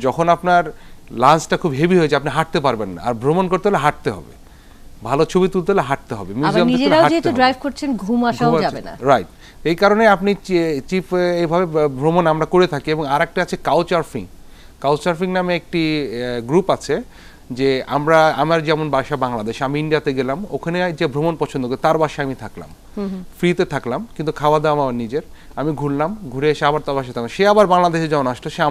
যখন আপনার লাঞ্চটা খুব হেভি হয়ে যায় আপনি হাঁটতে পারবেন না, আর ভ্রমণ করতে হলে হাঁটতে হবে, ভালো ছবি তুলতে হলে হাঁটতে হবে, মিউজিয়াম দেখতে হলে হাঁটতে হবে, ড্রাইভ করছেন ঘুম আসাও যাবে না, রাইট। এই কারণে আপনি চিপ এইভাবে ভ্রমণ আমরা করে থাকি। এবং আরেকটা আছে কাউচসার্ফিং নামে একটি গ্রুপ আছে, যে আমার যেমন বাসা বাংলাদেশ, আমি ইন্ডিয়াতে গেলাম, ওখানে যে ভ্রমণ পছন্দ করে তার বাসায় আমি থাকলাম, ফ্রিতে থাকলাম, কিন্তু খাওয়া দাওয়া আমার নিজের, আমি ঘুরলাম, ঘুরে এসে আবার তার বাসায় থাকলাম, সে আবার বাংলাদেশে যখন আসতো সে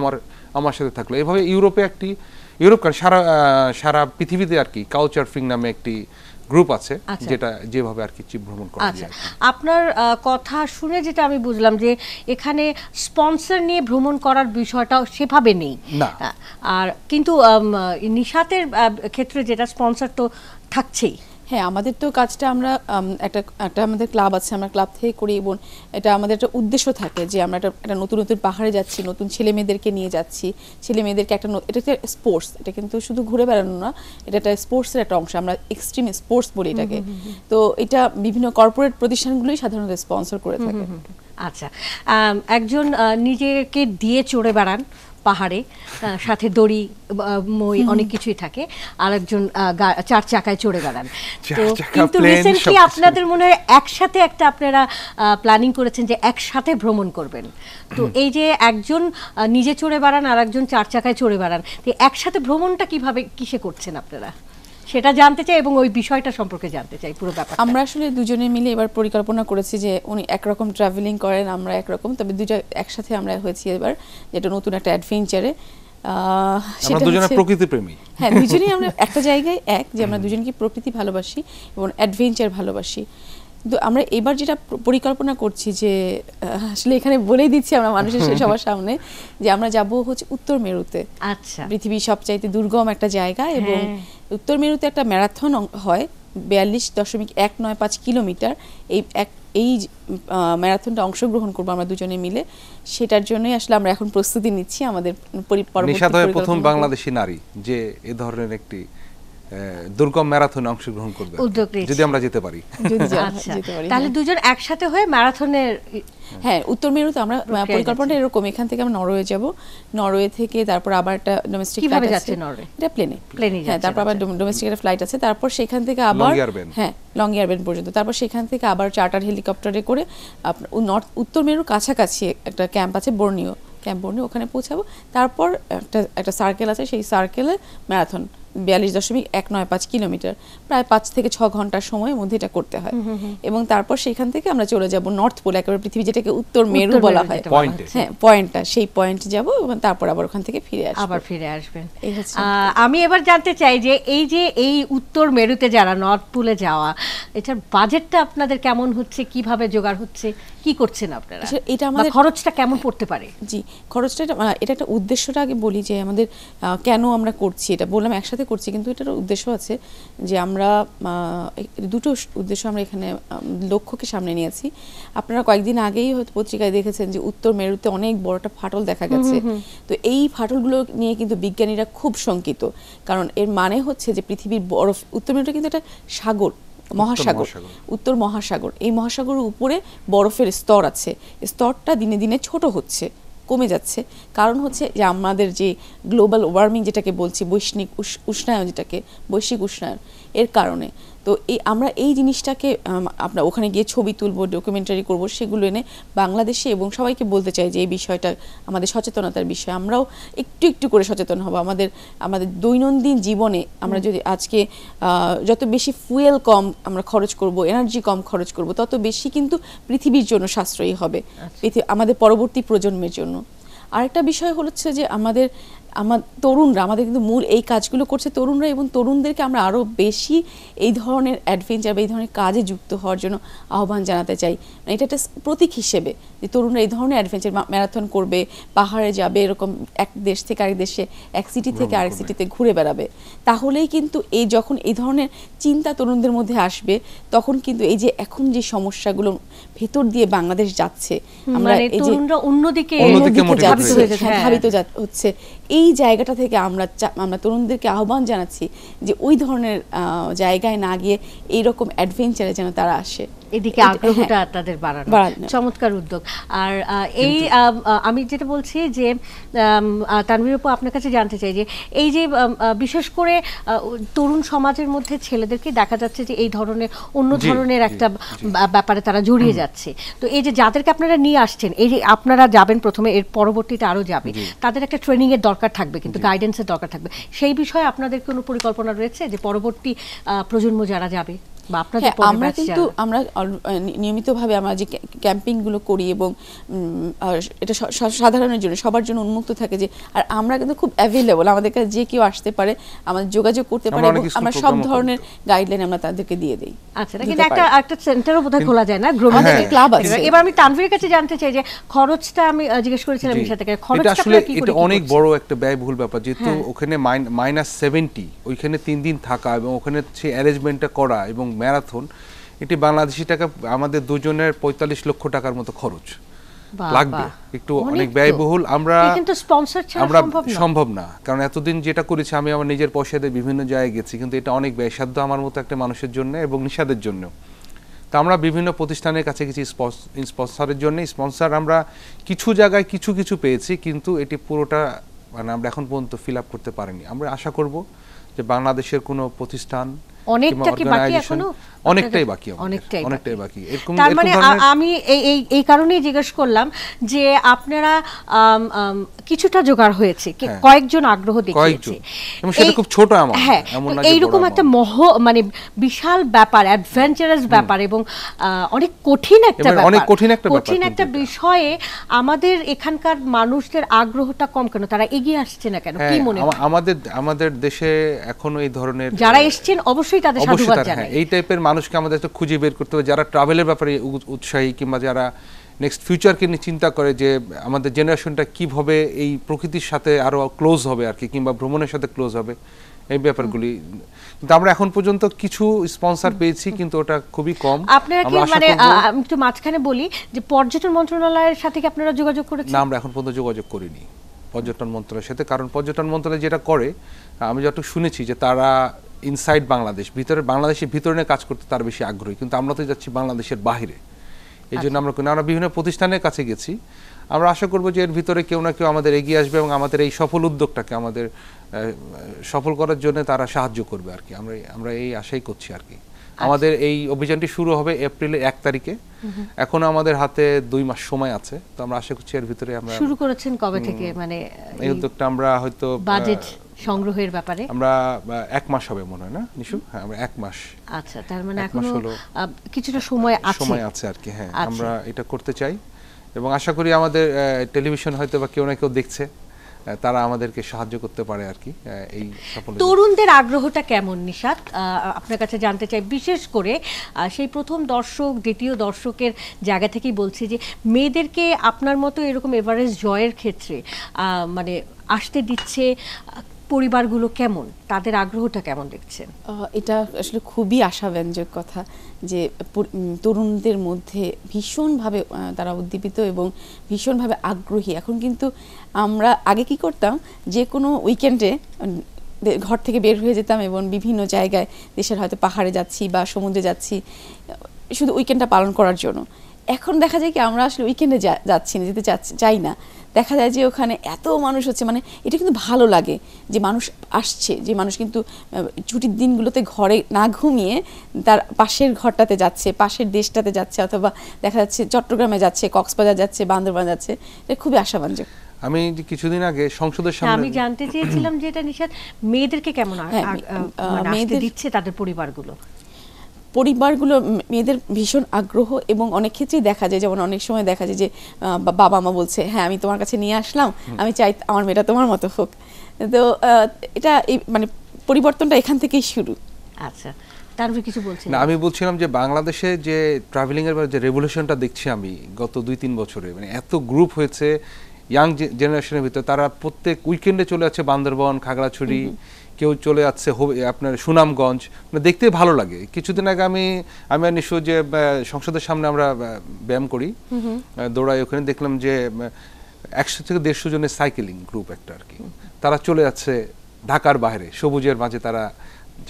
আমার সাথে থাকলো। এইভাবে ইউরোপে সারা পৃথিবীতে আর কি কাউচসার্ফিং নামে একটি গ্রুপ আছে, যেটা যেভাবে আর কি চিপ ভ্রমণ করা যায়। আপনার কথা শুনে যেটা আমি বুঝলাম যে এখানে স্পন্সর নিয়ে ভ্রমণ করার বিষয়টা সেভাবে নেই, আর কিন্তু নিশাতের ক্ষেত্রে যেটা স্পন্সর তো থাকছেই। হ্যাঁ, আমাদের তো কাজটা আমরা একটা আমাদের ক্লাব আছে, আমরা ক্লাব থেকে করি এবং এটা আমাদের একটা উদ্দেশ্য থাকে যে আমরা একটা নতুন নতুন পাহাড়ে যাচ্ছি, নতুন ছেলে মেয়েদেরকে নিয়ে যাচ্ছি, ছেলে মেয়েদেরকে এটা একটা স্পোর্টস, এটা কিন্তু শুধু ঘুরে বেড়ানো না, এটা একটা স্পোর্টসের একটা অংশ, আমরা এক্সট্রিম স্পোর্টস বলি এটাকে। তো এটা বিভিন্ন কর্পোরেট প্রতিষ্ঠানগুলোই সাধারণত স্পন্সর করে থাকে। আচ্ছা, একজন নিজেকে দিয়ে চড়ে বেড়ান পাহাড়ে, সাথে দড়ি মই অনেক কিছুই থাকে, আর একজন 4 চাকায় চড়ে বেড়ান। তো কিন্তু রিসেন্টলি আপনাদের মনে হয় একসাথে একটা আপনারা প্ল্যানিং করেছেন যে একসাথে ভ্রমণ করবেন। তো এই যে একজন নিজে চড়ে বেড়ান আর একজন 4 চাকায় চড়ে বেড়ান, তো একসাথে ভ্রমণটা কিভাবে কিসে করছেন আপনারা, সেটা জানতে চাই এবং ওই বিষয়টা সম্পর্কে জানতে চাই পুরো ব্যাপারটা। আমরা আসলে দুজনে মিলে এবার পরিকল্পনা করেছি যে উনি একরকম ট্রাভেলিং করেন, আমরা একরকম, তবে দুইটা একসাথে আমরা হয়েছি এবার, যেটা নতুন একটা অ্যাডভেঞ্চারে। আমরা দুজনে প্রকৃতি প্রেমী। হ্যাঁ, দুজনেই আমরা একটা জায়গায় যে আমরা দুজনকে প্রকৃতি ভালোবাসি এবং অ্যাডভেঞ্চার ভালোবাসি। কিন্তু আমরা এবার যেটা পরিকল্পনা করছি যে আসলে এখানে বলেই দিচ্ছি আমরা মানুষের সবার সামনে যে আমরা যাব হচ্ছে উত্তর মেরুতে। আচ্ছা, পৃথিবীর সবচাইতে দুর্গম একটা জায়গা, এবং উত্তর মেরুতে একটা ম্যারাথন হয় 42.195 কিলোমিটার। এই ম্যারাথনটা অংশগ্রহণ করবো আমরা দুজনে মিলে, সেটার জন্যই আসলে আমরা এখন প্রস্তুতি নিচ্ছি আমাদের নিশাত হয় প্রথম বাংলাদেশি নারী যে এই ধরনের একটি দুর্গম ম্যারাথনে অংশগ্রহণ করবে, যদি আমরা যেতে পারি। তাহলে দুজন একসাথে হয়ে ম্যারাথনের, হ্যাঁ, উত্তর মেরুতে আমরা পরিকল্পনাটা এরকম, এখান থেকে আমরা নরওয়ে যাব, নরওয়ে থেকে তারপর আবার একটা ডোমেস্টিক ফ্লাইট আছে, এটা প্লেনে, হ্যাঁ, তারপর আবার ডোমেস্টিক একটা ফ্লাইট আছে, তারপর সেখান থেকে আবার হ্যাঁ লংইয়ারবেন পর্যন্ত, তারপর সেখান থেকে আবার চার্টার হেলিকপ্টারে করে উত্তর মেরুর কাছাকাছি একটা ক্যাম্প আছে বর্নিও, ওখানে পৌঁছাবো। তারপর একটা সার্কেল আছে, সেই সার্কেলে ম্যারাথন 42.195 কিলোমিটার, প্রায় 5 থেকে 6 ঘন্টার সময়ের মধ্যে এটা করতে হয়। এবং তারপর সেখান থেকে আমরা চলে যাব নর্থ পোল, একেবারে পৃথিবী যেটাকে উত্তর মেরু বলা হয়, হ্যাঁ, পয়েন্টটা, সেই পয়েন্ট যাব এবং তারপর আবার ওখান থেকে ফিরে আসবেন। আমি এবার জানতে চাই যে এই উত্তর মেরুতে যারা নর্থ পোলে যাওয়া, এটার বাজেটটা আপনাদের কেমন হচ্ছে, কিভাবে জোগাড় হচ্ছে, কি করছেন আপনারা, এটা আমাদের খরচটা কেমন পড়তে পারে? জি, খরচটা এটা একটা উদ্দেশ্যটা আগে বলি যে আমাদের কেন আমরা করছি, এটা বললাম একসাথে করছি, কিন্তু এটার উদ্দেশ্য আছে যে আমরা দুটো উদ্দেশ্য আমরা এখানে লক্ষ্যকে সামনে নিয়েছি। আপনারা কয়েকদিন আগেই হয়তো পত্রিকায় দেখেছেন যে উত্তর মেরুতে অনেক বড় একটা ফাটল দেখা গেছে। তো এই ফাটলগুলো নিয়ে কিন্তু বিজ্ঞানীরা খুব শঙ্কিত, কারণ এর মানে হচ্ছে যে পৃথিবীর বরফ, উত্তর মেরুটা কিন্তু একটা সাগর, মহাসাগর, উত্তর মহাসাগর, এই মহাসাগরের উপরে বরফের স্তর আছে, স্তরটা দিনে দিনে ছোট হচ্ছে, কমে যাচ্ছে। কারণ হচ্ছে যে আমাদের যে গ্লোবাল ওয়ার্মিং যেটাকে বলছি, বৈশ্বিক উষ্ণায়ন, এর কারণে। তো আমরা এই জিনিসটাকে আপনার ওখানে গিয়ে ছবি তুলবো, ডকুমেন্টারি করব, সেগুলো এনে বাংলাদেশে এবং সবাইকে বলতে চাই যে এই বিষয়টা আমাদের সচেতনতার বিষয়, আমরাও একটু একটু করে সচেতন হব। আমাদের দৈনন্দিন জীবনে আমরা যদি আজকে যত বেশি ফুয়েল কম আমরা খরচ করব, এনার্জি কম খরচ করব, তত বেশি কিন্তু পৃথিবীর জন্য সাশ্রয়ী হবে, আমাদের পরবর্তী প্রজন্মের জন্য। আরেকটা বিষয় হচ্ছে যে আমার তরুণরা, আমাদের কিন্তু মূল এই কাজগুলো করছে তরুণরা, এবং তরুণদেরকে আমরা আরও বেশি এই ধরনের অ্যাডভেঞ্চার বা এই ধরনের কাজে যুক্ত হওয়ার জন্য আহ্বান জানাতে চাই। এটা একটা প্রতীক হিসেবে যে তরুণরা এই ধরনের অ্যাডভেঞ্চার, ম্যারাথন করবে, পাহাড়ে যাবে, এরকম এক দেশ থেকে আরেক দেশে, এক সিটি থেকে আরেক সিটিতে ঘুরে বেড়াবে, তাহলেই কিন্তু যখন এই ধরনের চিন্তা তরুণদের মধ্যে আসবে, তখন কিন্তু এই যে এখন যে সমস্যাগুলো ভেতর দিয়ে বাংলাদেশ যাচ্ছে, আমরা এই যে অন্যদিকে ধাবিত হচ্ছে, এই জায়গাটা থেকে আমরা তরুণদেরকে আহ্বান জানাচ্ছি যে ওই ধরনের জায়গায় না গিয়ে এইরকম অ্যাডভেঞ্চারে যেন তারা আসে, এদিকে আগ্রহটা তাদের বাড়ানো। চমৎকার উদ্যোগ। আর এই আমি যেটা বলছি যে তানভীর আপু, আপনার কাছে জানতে চাই যে এই যে বিশেষ করে তরুণ সমাজের মধ্যে ছেলেদেরকে দেখা যাচ্ছে যে এই ধরনের অন্য ধরনের একটা ব্যাপারে তারা জড়িয়ে যাচ্ছে। তো এই যে যাদেরকে আপনারা নিয়ে আসছেন, এই যে আপনারা যাবেন প্রথমে, এর পরবর্তীতে আরও যাবে, তাদের একটা ট্রেনিং এর দরকার থাকবে, কিন্তু গাইডেন্সের দরকার থাকবে। সেই বিষয়ে আপনাদের কোনো পরিকল্পনা রয়েছে যে পরবর্তী প্রজন্ম যারা যাবে? বা আপনাদের হ্যাঁ, আমরা কিন্তু আমরা নিয়মিতভাবে আমরা যে ক্যাম্পিং গুলো করি এবং এটা সাধারণের জন্য সবার জন্য উন্মুক্ত থাকে যে, আর আমরা কিন্তু খুব অ্যাভেলেবল, আমাদের কাছে যে কেউ আসতে পারে, আমাদের যোগাযোগ করতে পারে এবং আমরা সব ধরনের গাইডলাইন আমরা তাদেরকে দিয়ে দেই। আচ্ছা, কিন্তু একটা সেন্টারও বোধহয় খোলা যায় না, গ্রোমিং ক্লাব আছে। এবার আমি তানভীরের কাছে জানতে চাই যে খরচটা আমি জিজ্ঞেস করেছিলাম নিশাতে, খরচটা আসলে কি এটা অনেক বড় একটা ব্যয়বহুল ব্যাপার, যেহেতু ওখানে -70 ওইখানে 3 দিন থাকা এবং ওখানে সেই অ্যারেঞ্জমেন্টটা করা এবং ম্যারাথন, এটি বাংলাদেশি টাকা আমাদের দুজনের 45 লক্ষ টাকার মতো খরচ লাগবে, একটু অনেক ব্যয়বহুল। আমরা কিন্তু স্পন্সর ছাড়া সম্ভব না, কারণ এতদিন যেটা করেছি আমি আমার নিজের পয়সা দিয়ে বিভিন্ন জায়গায় গেছি, কিন্তু এটা অনেক ব্যয়সাধ্য আমার মতো একটা মানুষের জন্য এবং নিশাদের জন্য। তো আমরা বিভিন্ন প্রতিষ্ঠানের কাছে গেছি স্পন্সরের জন্য। স্পন্সর আমরা কিছু জায়গায় কিছু পেয়েছি, কিন্তু এটি পুরোটা মানে আমরা এখন পর্যন্ত ফিল আপ করতে পারিনি। আমরা আশা করব যে বাংলাদেশের কোনো প্রতিষ্ঠান অনেকটাই বাকি। তার মানে আমি এই কারণেই জিজ্ঞেস করলাম যে আপনারা কিছুটা জোগাড় হয়েছে, কয়েকজন আগ্রহ দেখিয়েছে, এবং সেটা খুব ছোট অ্যামাউন্ট, হ্যাঁ, এইরকম একটা মানে বিশাল ব্যাপার, অ্যাডভেঞ্চারাস ব্যাপার এবং অনেক কঠিন একটা বিষয়ে আমাদের এখানকার মানুষদের আগ্রহটা কম কেন, তারা এগিয়ে আসছে না কেন, কি মনে হয়? আমাদের দেশে এখনো এই ধরনের যারা এসেছেন অবশ্যই তাদের সাধুবাদ জানাই। এই টাইপের মানুষকে আমাদের একটু খুঁজে বের করতে হবে, যারা ট্রাভেলের ব্যাপারে উৎসাহী কিংবা যারা নেক্সট ফিউচারকে নিয়ে চিন্তা করে যে আমাদের জেনারেশনটা কিভাবে এই প্রকৃতির সাথে আরো ক্লোজ হবে আর কি, কিংবা ভ্রমণের সাথে ক্লোজ হবে, এই ব্যাপারগুলি। কিন্তু আমরা এখন পর্যন্ত কিছু স্পন্সর পেয়েছি, কিন্তু ওটা খুবই কম। আপনারা কি মানে একটু মাঝখানে বলি যে পর্যটন মন্ত্রণালয়ের সাথে কি আপনারা যোগাযোগ করেছেন? না, আমরা এখন পর্যন্ত যোগাযোগ করিনি পর্যটন মন্ত্রণালয়ের সাথে, কারণ পর্যটন মন্ত্রণালয় যেটা করে আমি যতটুকু শুনেছি যে তারা ইনসাইড বাংলাদেশের ভিতরে কাজ করতে তার বেশি আগ্রহী, কিন্তু আমরা তো যাচ্ছি বাংলাদেশের বাইরে। এই জন্য আমরা বিভিন্ন প্রতিষ্ঠানের কাছে গেছি। আমরা আশা করব যে এর ভিতরে কেউ না কেউ আমাদের এগিয়ে আসবে এবং আমাদের এই সফল উদ্যোগটাকে আমাদের সফল করার জন্য তারা সাহায্য করবে আর কি। আমরা এই আশাই করছি আর কি। আমাদের এই অভিযানটি শুরু হবে এপ্রিলের 1 তারিখে। এখন আমাদের হাতে 2 মাস সময় আছে, তো আমরা আশা করছি এর ভিতরে আমরা শুরু করেছেন কবে থেকে, মানে এই উদ্যোগটা আমরা হয়তো বাজেট সংগ্রহের ব্যাপারে আমরা 1 মাস হবে মনে হয় না নিশু? হ্যাঁ, আমরা 1 মাস। আচ্ছা, তার মানে এখনো কিছুটা সময় আছে আর কি। হ্যাঁ, আমরা এটা করতে চাই এবং আশা করি আমাদের টেলিভিশন হয়তো বা কেউ না কেউ দেখছে, তারা আমাদেরকে সাহায্য করতে পারে আর কি। এই তরুণদের আগ্রহটা কেমন নিশাত, আপনার কাছে জানতে চাই, বিশেষ করে সেই প্রথম দর্শক দ্বিতীয় দর্শকের জায়গা থেকেই বলছি যে মেয়েদেরকে আপনার মতো এরকম এভারেস্ট জয়ের ক্ষেত্রে মানে আসতে দিচ্ছে পরিবারগুলো, কেমন তাদের আগ্রহটা কেমন দেখছেন? এটা আসলে খুবই আশাব্যঞ্জক কথা যে তরুণদের মধ্যে ভীষণভাবে তারা উদ্দীপিত এবং ভীষণভাবে আগ্রহী। এখন কিন্তু আমরা আগে কি করতাম, যে কোনো উইকেন্ডে ঘর থেকে বের হয়ে যেতাম এবং বিভিন্ন জায়গায় দেশের হয়তো পাহাড়ে যাচ্ছি বা সমুদ্রে যাচ্ছি শুধু উইকেন্ডটা পালন করার জন্য। এখন দেখা যায় কি আমরা আসলে উইকেন্ডে যাচ্ছি না, যেতে চাই না। দেখা যায় যে ওখানে এত মানুষ হচ্ছে, মানে এটা কিন্তু ভালো লাগে যে মানুষ আসছে, যে মানুষ কিন্তু ছুটির দিনগুলোতে ঘরে না ঘুমিয়ে তার পাশের ঘরটাতে যাচ্ছে, পাশের দেশটাতে যাচ্ছে, অথবা দেখা যাচ্ছে চট্টগ্রামে যাচ্ছে, কক্সবাজার যাচ্ছে, বান্দরবান যাচ্ছে। এটা খুবই আশাব্যঞ্জক। আমি কিছুদিন আগে সংসদের সামনে আমি জানতে চেয়েছিলাম যে এটা নিশাত মেয়েদেরকে কেমন আসতে দিচ্ছে তাদের পরিবারগুলো মেয়েদের ভীষণ আগ্রহ এবং অনেক ক্ষেত্রেই দেখা যায়, যেমন অনেক সময় দেখা যায় যে বাবা মা বলছে হ্যাঁ আমি তোমার কাছে নিয়ে আসলাম, আমি চাই আমার মেয়েটা তোমার মতো হোক। তো এটা মানে পরিবর্তনটা এখান থেকেই শুরু। আচ্ছা, তারপরে কিছু বলছেন? না, আমি বলছিলাম যে বাংলাদেশে যে ট্রাভেলিং এর যে রেভলিউশনটা দেখছি আমি গত 2-3 বছরে, মানে এত গ্রুপ হয়েছে ইয়াং জেনারেশনের ভিতরে, তারা প্রত্যেক উইকেন্ডে চলে যাচ্ছে বান্দরবন, খাগড়াছড়ি, কেউ চলে যাচ্ছে আপনার সুনামগঞ্জ, মানে দেখতে ভালো লাগে। কিছুদিন আগে আমি আর নিশু যে সংসদের সামনে আমরা ব্যায়াম করি, দৌড়াই, ওখানে দেখলাম যে 100 থেকে 150 জনের সাইকেলিং গ্রুপ একটা আর কি। তারা চলে যাচ্ছে ঢাকার বাইরে, সবুজের মাঝে তারা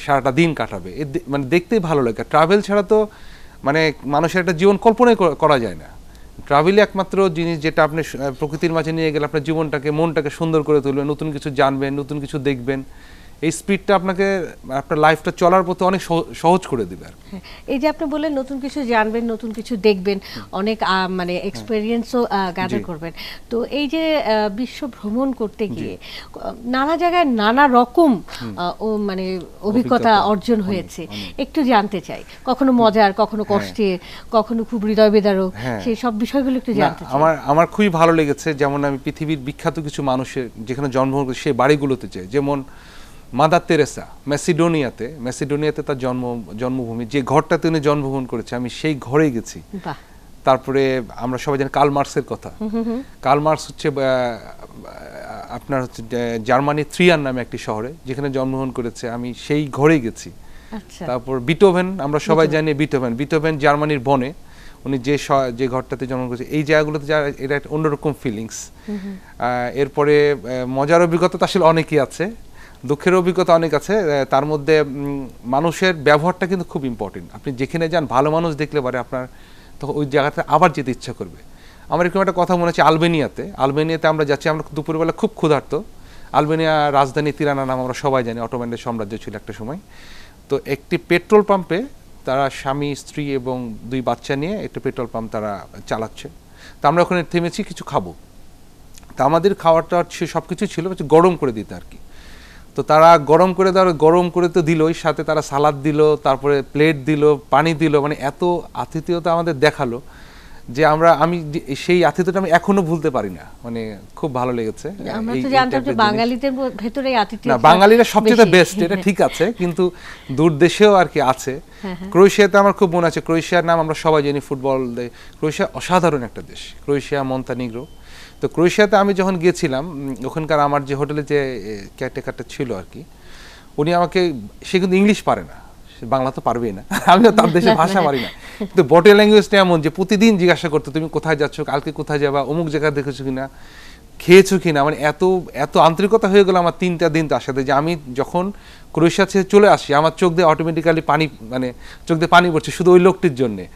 সারাটা দিন কাটাবে, মানে দেখতেই ভালো লাগে। ট্রাভেল ছাড়া তো মানে মানুষের একটা জীবন কল্পনাই করা যায় না। ট্রাভেলই একমাত্র জিনিস যেটা আপনি প্রকৃতির মাঝে নিয়ে গেলে আপনার জীবনটাকে, মনটাকে সুন্দর করে তুলবেন, নতুন কিছু জানবেন, নতুন কিছু দেখবেন, এই স্পিডটা আপনাকে আপনার লাইফটা চলার পথে অনেক সহজ করে দিবে আর কি। হ্যাঁ, এই যে আপনি বললেন নতুন কিছু জানবেন, নতুন কিছু দেখবেন, অনেক মানে এক্সপেরিয়েন্সও গ্যাদার করবেন। তো এই যে বিশ্ব ভ্রমণ করতে গিয়ে নানা জায়গায় নানা রকম মানে অভিজ্ঞতা অর্জন হয়েছে, একটু জানতে চাই। কখনো মজার, কখনো কষ্টের, কখনো খুব হৃদয় বিদারক, সেই সব বিষয়গুলো একটু জানতে চাই। আমার খুবই ভালো লেগেছে, যেমন আমি পৃথিবীর বিখ্যাত কিছু মানুষের যেখানে জন্মগ্রহণ করেছে সেই বাড়িগুলোতে যাই। যেমন মাদার তেরেসা ম্যাসিডোনিয়াতে তার জন্মভূমি, যে ঘরটাতে উনি জন্মগ্রহণ করেছে আমি সেই ঘরে গেছি। তারপরে আমরা সবাই জানি কার্ল মার্কসের কথা। কার্ল মার্কস হচ্ছে আপনার হচ্ছে জার্মানি থ্রিয়ান নামে একটি শহরে, যেখানে জন্মগ্রহণ করেছে, আমি সেই ঘরে গেছি। তারপর বিটোভেন, আমরা সবাই জানি বিটোভেন জার্মানির বনে, উনি যে ঘরটাতে জন্মগ্রহণ করেছে, এই জায়গাগুলোতে এটা একটা অন্যরকম ফিলিংস। এরপরে মজার অভিজ্ঞতা তো আসলে অনেকই আছে, দুঃখের অভিজ্ঞতা অনেক আছে। তার মধ্যে মানুষের ব্যবহারটা কিন্তু খুব ইম্পর্টেন্ট। আপনি যেখানে যান ভালো মানুষ দেখলে পারে আপনার তখন ওই জায়গাতে আবার যেতে ইচ্ছা করবে। আমার এরকম একটা কথা মনে আছে, আলবেনিয়াতে আমরা যাচ্ছি, আমরা দুপুরবেলা খুব ক্ষুধার্ত। আলবেনিয়া রাজধানী তিরানা নাম আমরা সবাই জানি, অটোম্যানের সাম্রাজ্য ছিল একটা সময়। তো একটি পেট্রোল পাম্পে তারা স্বামী স্ত্রী এবং 2 বাচ্চা নিয়ে একটা পেট্রোল পাম্প তারা চালাচ্ছে। তো আমরা ওখানে থেমেছি কিছু খাবো। তা আমাদের খাওয়াটা সব কিছু ছিল গরম করে দিতে আর কি। তো তারা গরম করে তো দিলই, সাথে তারা সালাদ দিল, তারপরে প্লেট দিল, পানি দিল, মানে এত আতিথেয়তা আমাদের দেখালো যে আমি সেই আতিথ্যটা আমি এখনো ভুলতে পারি না, মানে খুব ভালো লেগেছে। আমরা তো জানতাম যে বাঙালিদের ভেতরে আতিথ্য, না বাঙালিরা সবচেয়ে বেস্ট, এটা ঠিক আছে, কিন্তু দূর দেশেও আর কি আছে। ক্রোয়েশিয়াতে আমার খুব মনে আছে, ক্রোয়েশিয়ার নাম আমরা সবাই জানি, ফুটবল, ক্রোয়েশিয়া অসাধারণ একটা দেশ, ক্রোয়েশিয়া, মন্তেনিগ্রো। তো ক্রোয়েশিয়াতে আমি যখন গিয়েছিলাম, ওখানকার আমার যে হোটেলে যে কেয়ারটেকারটা ছিল আর কি, উনি আমাকে, সে কিন্তু ইংলিশ পারে না, বাংলা তো পারবেই না, আমিও তার দেশের ভাষা পারি না, কিন্তু বডি ল্যাঙ্গুয়েজটা এমন যে প্রতিদিন জিজ্ঞাসা করতো তুমি কোথায় যাচ্ছ, কালকে কোথায় যাবা, অমুক জায়গা দেখেছো কিনা, খেয়েছো কিনা, মানে এত আন্তরিকতা হয়ে গেল আমার 3টা দিন তার সাথে, যে আমি যখন ক্রোয়েশিয়া থেকে চলে আসি আমার চোখ দিয়ে অটোমেটিক্যালি চোখ দিয়ে পানি পড়ছে শুধু ওই লোকটির জন্যে,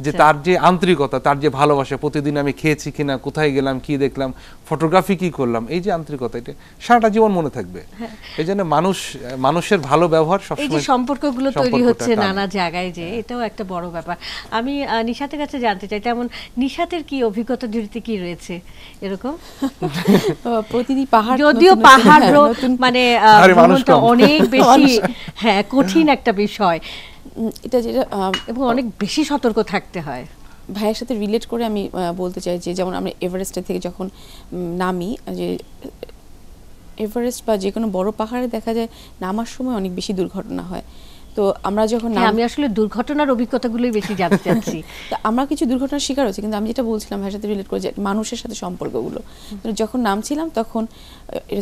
যে তার যে আন্তরিকতা, তার যে ভালোবাসা, প্রতিদিন আমি খেয়েছি কিনা, কোথায় গেলাম, কি দেখলাম, ফটোগ্রাফি কি করলাম, এই যে আন্তরিকতা, এটা সারাটা জীবন মনে থাকবে। এই জন্য মানুষের ভালো ব্যবহার সবসময়, এই যে সম্পর্কগুলো তৈরি হচ্ছে নানা জায়গায়, যে এটাও একটা বড় ব্যাপার। আমি নিশাতের কাছে জানতে চাই, তেমন নিশাতের কি অভিজ্ঞতা জড়িত কি রয়েছে এরকম? প্রতিটি পাহাড়, যদিও পাহাড় মানে ভ্রমণটা অনেক বেশি কঠিন একটা বিষয়, এটা যেটা এবং অনেক বেশি সতর্ক থাকতে হয়। ভাইয়ের সাথে রিলেট করে আমি বলতে চাই যে যেমন আমরা এভারেস্টের থেকে যখন নামি, যে এভারেস্ট বা যে কোনো বড় পাহাড়ে দেখা যায় নামার সময় অনেক বেশি দুর্ঘটনা হয়। তো আমরা যখন আমি আসলে দুর্ঘটনার অভিজ্ঞতাগুলোই বেশি জানতে চাচ্ছি। আমরা কিছু দুর্ঘটনার শিকার হয়েছি, কিন্তু আমি যেটা বলছিলাম ভাইয়ের সাথে রিলেট করে যে মানুষের সাথে সম্পর্কগুলো, যখন নামছিলাম তখন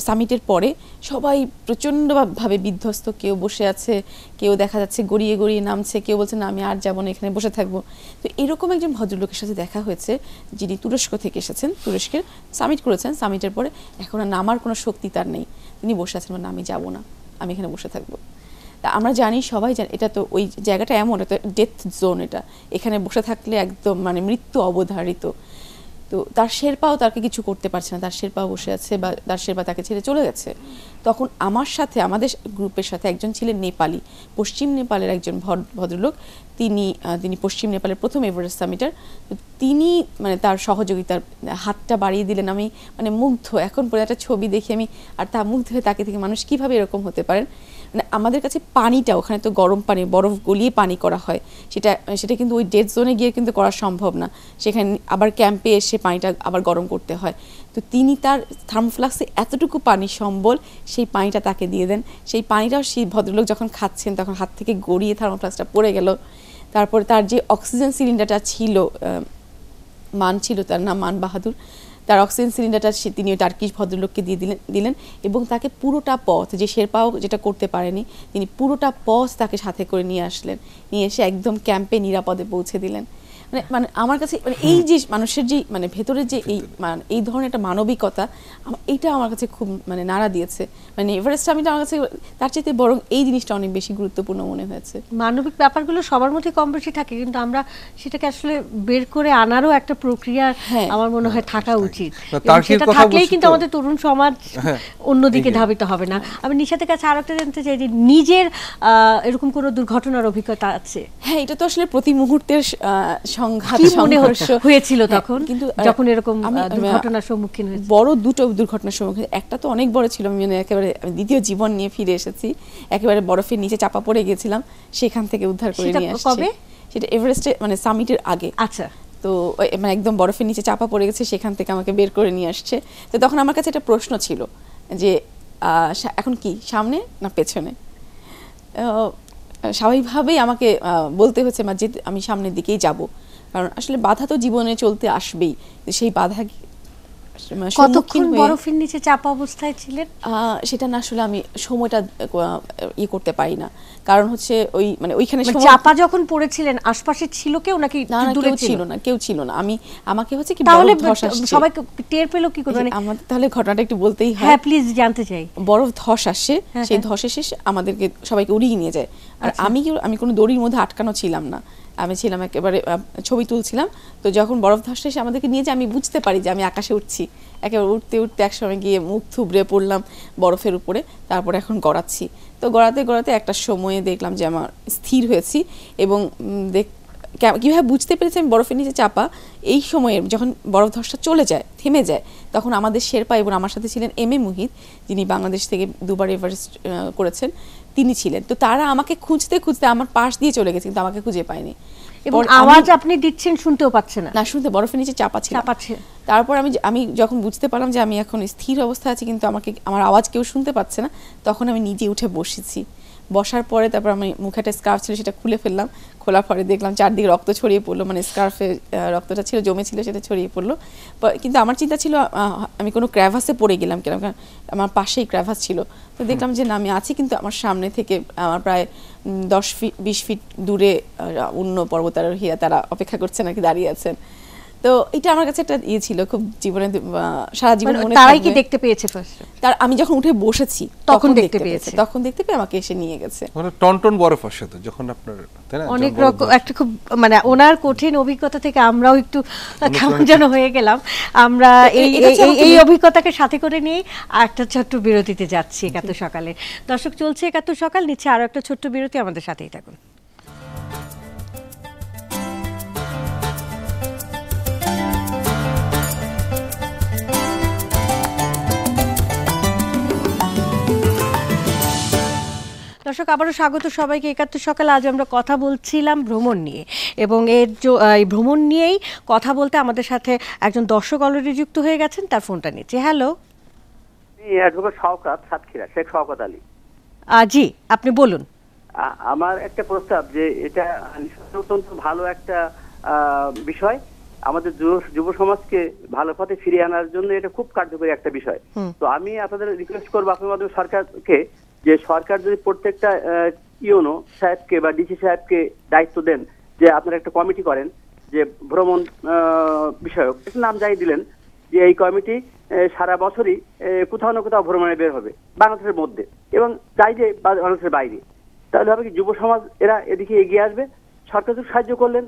সামিটের পরে সবাই প্রচণ্ডভাবে বিধ্বস্ত, কেউ বসে আছে, কেউ দেখা যাচ্ছে গড়িয়ে গড়িয়ে নামছে, কেউ বলছে না আমি আর যাবো না, এখানে বসে থাকবো। তো এরকম একজন ভদ্রলোকের সাথে দেখা হয়েছে যিনি তুরস্ক থেকে এসেছেন, তুরস্কের সামিট করেছেন, সামিটের পরে এখন আর নামার কোনো শক্তি তার নেই, তিনি বসে আছেন, না আমি যাবো না, আমি এখানে বসে থাকবো। আমরা জানি, সবাই জানি এটা তো ওই জায়গাটা এমন, এটা ডেথ জোন, এখানে বসে থাকলে একদম মানে মৃত্যু অবধারিত। তো তার শেরপাও তাকে কিছু করতে পারছে না, তার শেরপাও বসে আছে বা তার শেরপা তাকে ছেড়ে চলে গেছে। তখন আমার সাথে, আমাদের গ্রুপের সাথে একজন ছিলেন নেপালি, পশ্চিম নেপালের একজন ভদ্রলোক, তিনি পশ্চিম নেপালের প্রথম এভারেস্ট সামিটার। তিনি মানে তার সহযোগিতার হাতটা বাড়িয়ে দিলেন, আমি মানে মুগ্ধ, এখন পরে একটা ছবি দেখি আমি আর তা মুগ্ধ হয়ে তাকে থেকে, মানুষ কীভাবে এরকম হতে পারেন। মানে আমাদের কাছে পানিটা, ওখানে তো গরম পানি, বরফ গলিয়ে পানি করা হয়, সেটা কিন্তু ওই ডেড জোনে গিয়ে কিন্তু করা সম্ভব না, সেখানে আবার ক্যাম্পে এসে পানিটা আবার গরম করতে হয়। তো তিনি তার থার্মোফ্লাক্সে এতটুকু পানি সম্বল, সেই পানিটা তাকে দিয়ে দেন। সেই পানিটাও সেই ভদ্রলোক যখন খাচ্ছেন তখন হাত থেকে গড়িয়ে থার্মোফ্লাক্সটা পড়ে গেল। তারপরে তার যে অক্সিজেন সিলিন্ডারটা ছিল, মান ছিল তার নাম, মান বাহাদুর, তার অক্সিজেন সিলিন্ডারটা তিনি ওই টার্কিশ ভদ্রলোককে দিয়ে দিলেন এবং তাকে পুরোটা পথ, যে শেরপাও যেটা করতে পারেনি, তিনি পুরোটা পথ তাকে সাথে করে নিয়ে আসলেন, নিয়ে এসে একদম ক্যাম্পে নিরাপদে পৌঁছে দিলেন। মানে আমার কাছে মানে এই যে মানুষের যে মানে ভেতরে যে এই ধরনের একটা মানবিকতা, এইটা আমার কাছে খুব মানে নাড়া দিয়েছে। মানে এভারেস্ট আমি আমার কাছে তার চাইতে বরং এই জিনিসটা অনেক বেশি গুরুত্বপূর্ণ মনে হয়েছে। মানবিক ব্যাপারগুলো সবার মধ্যে কম বেশি থাকে, কিন্তু আমরা সেটাকে আসলে বের করে আনারও একটা প্রক্রিয়া আমার মনে হয় থাকা উচিত। সেটা থাকলেই কিন্তু আমাদের তরুণ সমাজ অন্যদিকে ধাবিত হবে না। আমি নিশাতের কাছে আরেকটা জানতে চাই যে নিজের এরকম কোনো দুর্ঘটনার অভিজ্ঞতা আছে? হ্যাঁ, এটা তো আসলে প্রতি মুহূর্তের সংঘাত সংঘর্ষ হয়েছিল তখন, কিন্তু যখন এরকম দুর্ঘটনার সম্মুখীন হয়েছে। বড় দুটো দুর্ঘটনার সম্মুখীন, একটা তো অনেক বড় ছিল, আমি মানে একেবারে দ্বিতীয় জীবন নিয়ে ফিরে এসেছি, একেবারে বরফের নিচে চাপা পড়ে গিয়েছিলাম, সেখান থেকে উদ্ধার করে নিয়ে আসছি। কবে? সেটা এভারেস্টে মানে সামিটের আগে। আচ্ছা। তো মানে একদম বরফের নিচে চাপা পড়ে গেছে, সেখান থেকে আমাকে বের করে নিয়ে আসছে। তো তখন আমার কাছে একটা প্রশ্ন ছিল যে এখন কি সামনে না পেছনে। স্বাভাবিকভাবেই আমাকে বলতে হচ্ছে যে আমি সামনের দিকেই যাব, কারণ আসলে বাধা তো জীবনে চলতে আসবেই। সেই বাধা কতক্ষণ বরফের নিচে চাপা অবস্থায় ছিলেন সেটা না আসলে আমি সময়টা করতে পারি না, কারণ হচ্ছে ওই মানে ওইখানে চাপা যখন পড়েছিলেন আশপাশে ছিল কেউ নাকি দূরে ছিল? না, কেউ ছিল না। আমাকে হচ্ছে কি তাহলে সবাই টের পেল কি করে? আমাদের তাহলে ঘটনাটা একটু বলতেই হয়। হ্যাঁ প্লিজ, জানতে চাই। বরফ ধস আসে, সেই ধস এসে আমাদেরকে সবাইকে উড়িয়ে নিয়ে যায়। আর আমি কোনো দড়ির মধ্যে আটকানো ছিলাম না, আমি ছিলাম একেবারে ছবি তুলছিলাম। তো যখন বরফ ধসে এসে আমাদেরকে নিয়ে যায়, আমি বুঝতে পারি যে আমি আকাশে উঠছি। একেবারে উঠতে উঠতে একসময় গিয়ে মুখ থুবড়ে পড়লাম বরফের উপরে, তারপরে এখন গড়াচ্ছি। তো গড়াতে গড়াতে একটা সময়ে দেখলাম যে আমার স্থির হয়েছি, এবং কীভাবে বুঝতে পেরেছি আমি বরফের নিচে চাপা, এই সময়ে যখন বরফ ধসটা চলে যায়, থেমে যায়, তখন আমাদের শেরপা এবং আমার সাথে ছিলেন এম.এ. মুহিত, যিনি বাংলাদেশ থেকে 2 বার এভারেস্ট করেছেন, তিনি ছিলেন। তো তারা আমাকে খুঁজতে খুঁজতে আমার পাশ দিয়ে চলে গেছে, কিন্তু আমাকে খুঁজে পায়নি। এবং আওয়াজ আপনি দিচ্ছেন শুনতেও পাচ্ছেন না? না, শুনতে বরফের নিচে চাপা ছিল। তারপর আমি যখন বুঝতে পারলাম যে আমি এখন স্থির অবস্থায় আছি, কিন্তু আমার আওয়াজ কেউ শুনতে পাচ্ছে না, তখন আমি নিজে উঠে বসেছি। বসার পরে তারপর আমি মুখে একটা স্কার্ফ ছিল, সেটা খুলে ফেললাম। খোলার পরে দেখলাম চারদিকে রক্ত ছড়িয়ে পড়লো, মানে স্কার্ফে রক্তটা ছিল জমেছিল, সেটা ছড়িয়ে পড়লো। কিন্তু আমার চিন্তা ছিল আমি কোনো ক্র্যাভাসে পড়ে গেলাম কিনা, কারণ আমার পাশেই ক্র্যাভাস ছিল। তো দেখলাম যে না, আমি আছি, কিন্তু আমার সামনে থেকে আমার প্রায় 10-20 ফিট দূরে অন্য পর্বতারোহীরা তারা অপেক্ষা করছেন আর কি, দাঁড়িয়ে আছেন। তো এটা আমার কাছে একটা ছিল খুব জীবনে সারা জীবন মনে থাকবে। তারাই কি দেখতে পেয়েছে ফার্স্ট? আমি যখন উঠে বসেছি তখন দেখতে পেয়ে আমাকে এসে নিয়ে গেছে। মানে টনটন বরফ আসে তো যখন আপনার, তাই না? অনেক রকম একটা খুব মানে ওনার কঠিন অভিজ্ঞতা থেকে আমরাও একটু কেমন যেন হয়ে গেলাম। আমরা এই অভিজ্ঞতাকে সাথে করে নিয়ে একটা ছোট্ট বিরতিতে যাচ্ছি একাত্তর সকালে। দর্শক, চলছে একাত্তর সকাল, নিচ্ছে আরো একটা ছোট্ট বিরতি, আমাদের সাথেই থাকুন। দর্শক, আবারও স্বাগত সবাইকে একাত্তর সকালে। আজ আমরা কথা বলছিলাম ভ্রমণ নিয়ে, এবং এই ভ্রমণ নিয়েই কথা বলতে আমাদের সাথে একজন দর্শক অলরেডি যুক্ত হয়ে গেছেন, তার ফোনটা নিচ্ছি। Hello, advocate Shawkat Satkhira, Sheikh Shawkat Ali. জি, আপনি বলুন। আমার একটা প্রস্তাব, যে এটা অত্যন্ত ভালো একটা বিষয়, আমাদের যুব সমাজকে ভালো পথে ফিরিয়ে আনার জন্য এটা খুব কার্যকরী একটা বিষয়। তো আমি আপনাদের রিকোয়েস্ট করবো আপনার মাধ্যমে সরকারকে, যে সরকার যদি প্রত্যেকটা ইউনো সাহেবকে বা ডিসি সাহেবকে দায়িত্ব দেন, যে আপনারা একটা কমিটি করেন, যে ভ্রমণ বিষয়ক একটা নাম যাই দিলেন, যে এই কমিটি সারা বছরই কোথাও না কোথাও ভ্রমণে বের হবে বাংলাদেশের মধ্যে, এবং যাই যে বাংলাদেশের বাইরে। তাহলে হবে কি, যুব সমাজ এরা এদিকে এগিয়ে আসবে। সরকার যদি সাহায্য করলেন,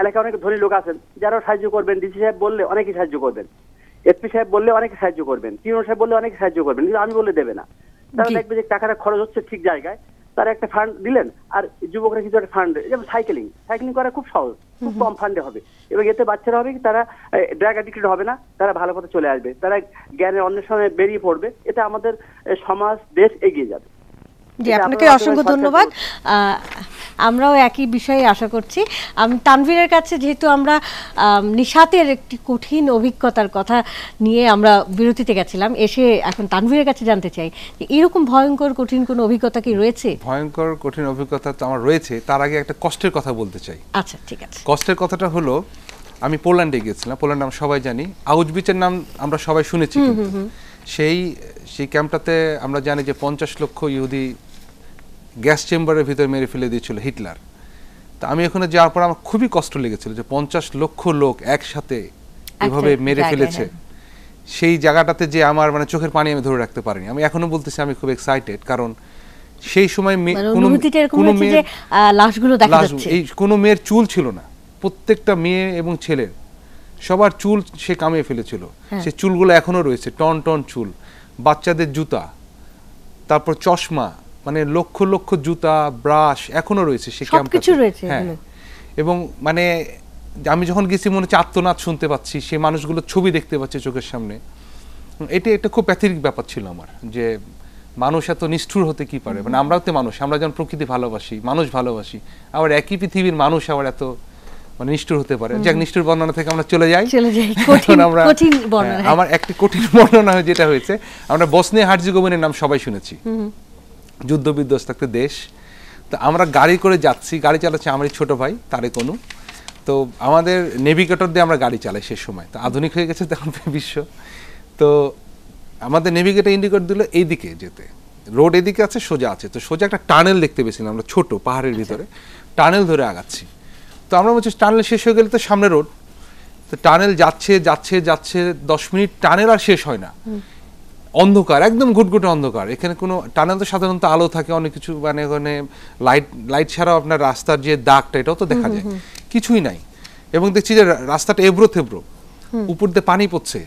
এলাকায় অনেক ধনী লোক আছেন যারাও সাহায্য করবেন, ডিসি সাহেব বললে অনেকে সাহায্য করবেন, এসপি সাহেব বললে অনেকে সাহায্য করবেন, টিউনো সাহেব বললে অনেকে সাহায্য করবেন, কিন্তু আমি বললে দেবে না। তারা দেখবে যে টাকাটা খরচ হচ্ছে ঠিক জায়গায়, তারা একটা ফান্ড দিলেন, আর যুবকরা কিছু একটা ফান্ড, যেমন সাইক্লিং করা খুব সহজ, খুব কম ফান্ডে হবে, এবং এতে বাচ্চারা হবে কি, তারা ড্রাগ অ্যাডিক্টেড হবে না, তারা ভালো পথে চলে আসবে, তারা জ্ঞানের অন্বেষণে বেরিয়ে পড়বে, এতে আমাদের সমাজ দেশ এগিয়ে যাবে। জি, আপনাকে অসংখ্য ধন্যবাদ। আমরাও একই বিষয়ে আশা করছি। আমি তানভীরের কাছে, যেহেতু আমরা নিশাতের একটি কঠিন অভিজ্ঞতার কথা নিয়ে আমরা বিরতিতে গেছিলাম, এসে এখন তানভীরের কাছে জানতে চাই যে এরকম ভয়ঙ্কর কঠিন কোনো অভিজ্ঞতা কি রয়েছে? ভয়ঙ্কর কঠিন অভিজ্ঞতা তো আমার রয়েছে, তার আগে একটা কষ্টের কথা বলতে চাই। আচ্ছা, ঠিক আছে। কষ্টের কথাটা হলো, আমি পোল্যান্ডে গিয়েছিলাম। পোল্যান্ড আমরা সবাই জানি, আউচবিচের নাম আমরা সবাই শুনেছি। সেই ক্যাম্পটাতে আমরা জানি যে 50 লক্ষ ইহুদি গ্যাস চেম্বারের ভিতরে মেরে ফেলে দিয়েছিল হিটলার। তো আমি ওখানে যাওয়ার পর আমার খুবই কষ্ট লেগেছিল যে 50 লক্ষ লোক একসাথে এভাবে মেরে ফেলেছে, সেই জায়গাটাতে যে আমার মানে চোখের পানি আমি ধরে রাখতে পারিনি। আমি এখনো বলতেছি আমি খুব এক্সাইটেড, কারণ সেই সময় কোনো মেয়ের লাশগুলো দেখা যাচ্ছে, এই কোনো মেয়ের চুল ছিল না, প্রত্যেকটা মেয়ে এবং ছেলের সবার চুল সে কামিয়ে ফেলেছিল। সে চুলগুলো এখনো রয়েছে, টন টন চুল, বাচ্চাদের জুতা, তারপর চশমা, মানে লক্ষ লক্ষ জুতা, ব্রাশ এখনো রয়েছে সে ক্যাম্পাসে। হ্যাঁ, এবং মানে আমি যখন গেছি মনে হচ্ছে আত্মনাদ শুনতে পাচ্ছি, সেই মানুষগুলোর ছবি দেখতে পাচ্ছি চোখের সামনে। এটা একটা খুব প্যাথেটিক ব্যাপার ছিল আমার, যে মানুষ এত নিষ্ঠুর হতে কি পারে। মানে আমরাও তো মানুষ, আমরা যেমন প্রকৃতি ভালোবাসি, মানুষ ভালোবাসি, আবার একই পৃথিবীর মানুষ আবার এত মানে নিষ্ঠুর হতে পারে। যাক, নিষ্ঠুর বর্ণনা থেকে আমরা চলে যাই। আমার একটি কঠিন বর্ণনা যেটা হয়েছে, আমরা বসনিয়া হার্জেগোভিনার নাম সবাই শুনেছি, যুদ্ধ বিধ্বস্ত একটা দেশ। তো আমরা গাড়ি করে যাচ্ছি, গাড়ি চালাচ্ছে আমার ছোট ভাই তারেক অনু। তো আমাদের নেভিগেটর দিয়ে আমরা গাড়ি চালাই সে সময়, তো আধুনিক হয়ে গেছে তখন বিশ্ব। তো আমাদের নেভিগেটর ইন্ডিকেটর দিল এইদিকে যেতে, রোড এদিকে আছে, সোজা আছে। তো সোজা একটা টানেল দেখতে পেয়েছিলাম আমরা, ছোট পাহাড়ের ভিতরে টানেল ধরে আগাচ্ছি। তো আমরা বলছি টানেল শেষ হয়ে গেলে তো সামনে রোড। তো টানেল যাচ্ছে যাচ্ছে যাচ্ছে, 10 মিনিট টানেল আর শেষ হয় না, অন্ধকার, একদম ঘুটঘুটে অন্ধকার। এখানে কোনো টানেল তো সাধারণত আলো থাকে, অনেক কিছু, মানে ওখানে লাইট ছাড়াও আপনার রাস্তার যে দাগটা এটাও তো দেখা যায়, কিছুই নাই। এবং দেখছি যে রাস্তাটা এবড়ো থেবড়ো, উপর দিয়ে পানি পড়ছে,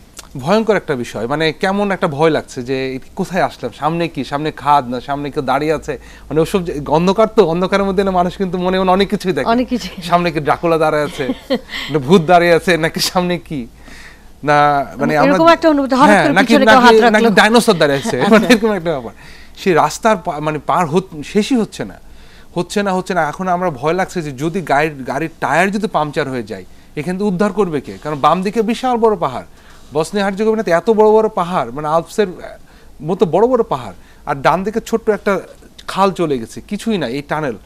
ভয়ঙ্কর একটা বিষয়। মানে কেমন একটা ভয় লাগছে যে কোথায় আসলাম, সামনে কি, সামনে খাদ না সামনে কেউ দাঁড়িয়ে আছে, মানে ওসব অন্ধকার, তো অন্ধকারের মধ্যে মানুষ কিন্তু মনে মনে অনেক কিছুই দেখে, সামনে কি ড্রাকুলা দাঁড়িয়ে আছে, ভূত দাঁড়িয়ে আছে, নাকি সামনে কি না, মানে নাকি ডাইনোসর দাঁড়িয়ে আছে, মানে এরকম একটা ব্যাপার। সেই রাস্তার মানে পার শেষই হচ্ছে না। এখন আমরা ভয় লাগছে যে যদি গাড়ির টায়ার যদি পাংচার হয়ে যায়, এখান থেকে উদ্ধার করবে কে? কারণ বাম দিকে বিশাল বড় পাহাড়, বসনিয়া হার্জেগোভিনাতে এত বড় বড় পাহাড়, মানে আলপসের মতো বড় বড় পাহাড়, আর ডান দিকে ছোট্ট একটা খাল চলে গেছে, কিছুই না। এই টানেল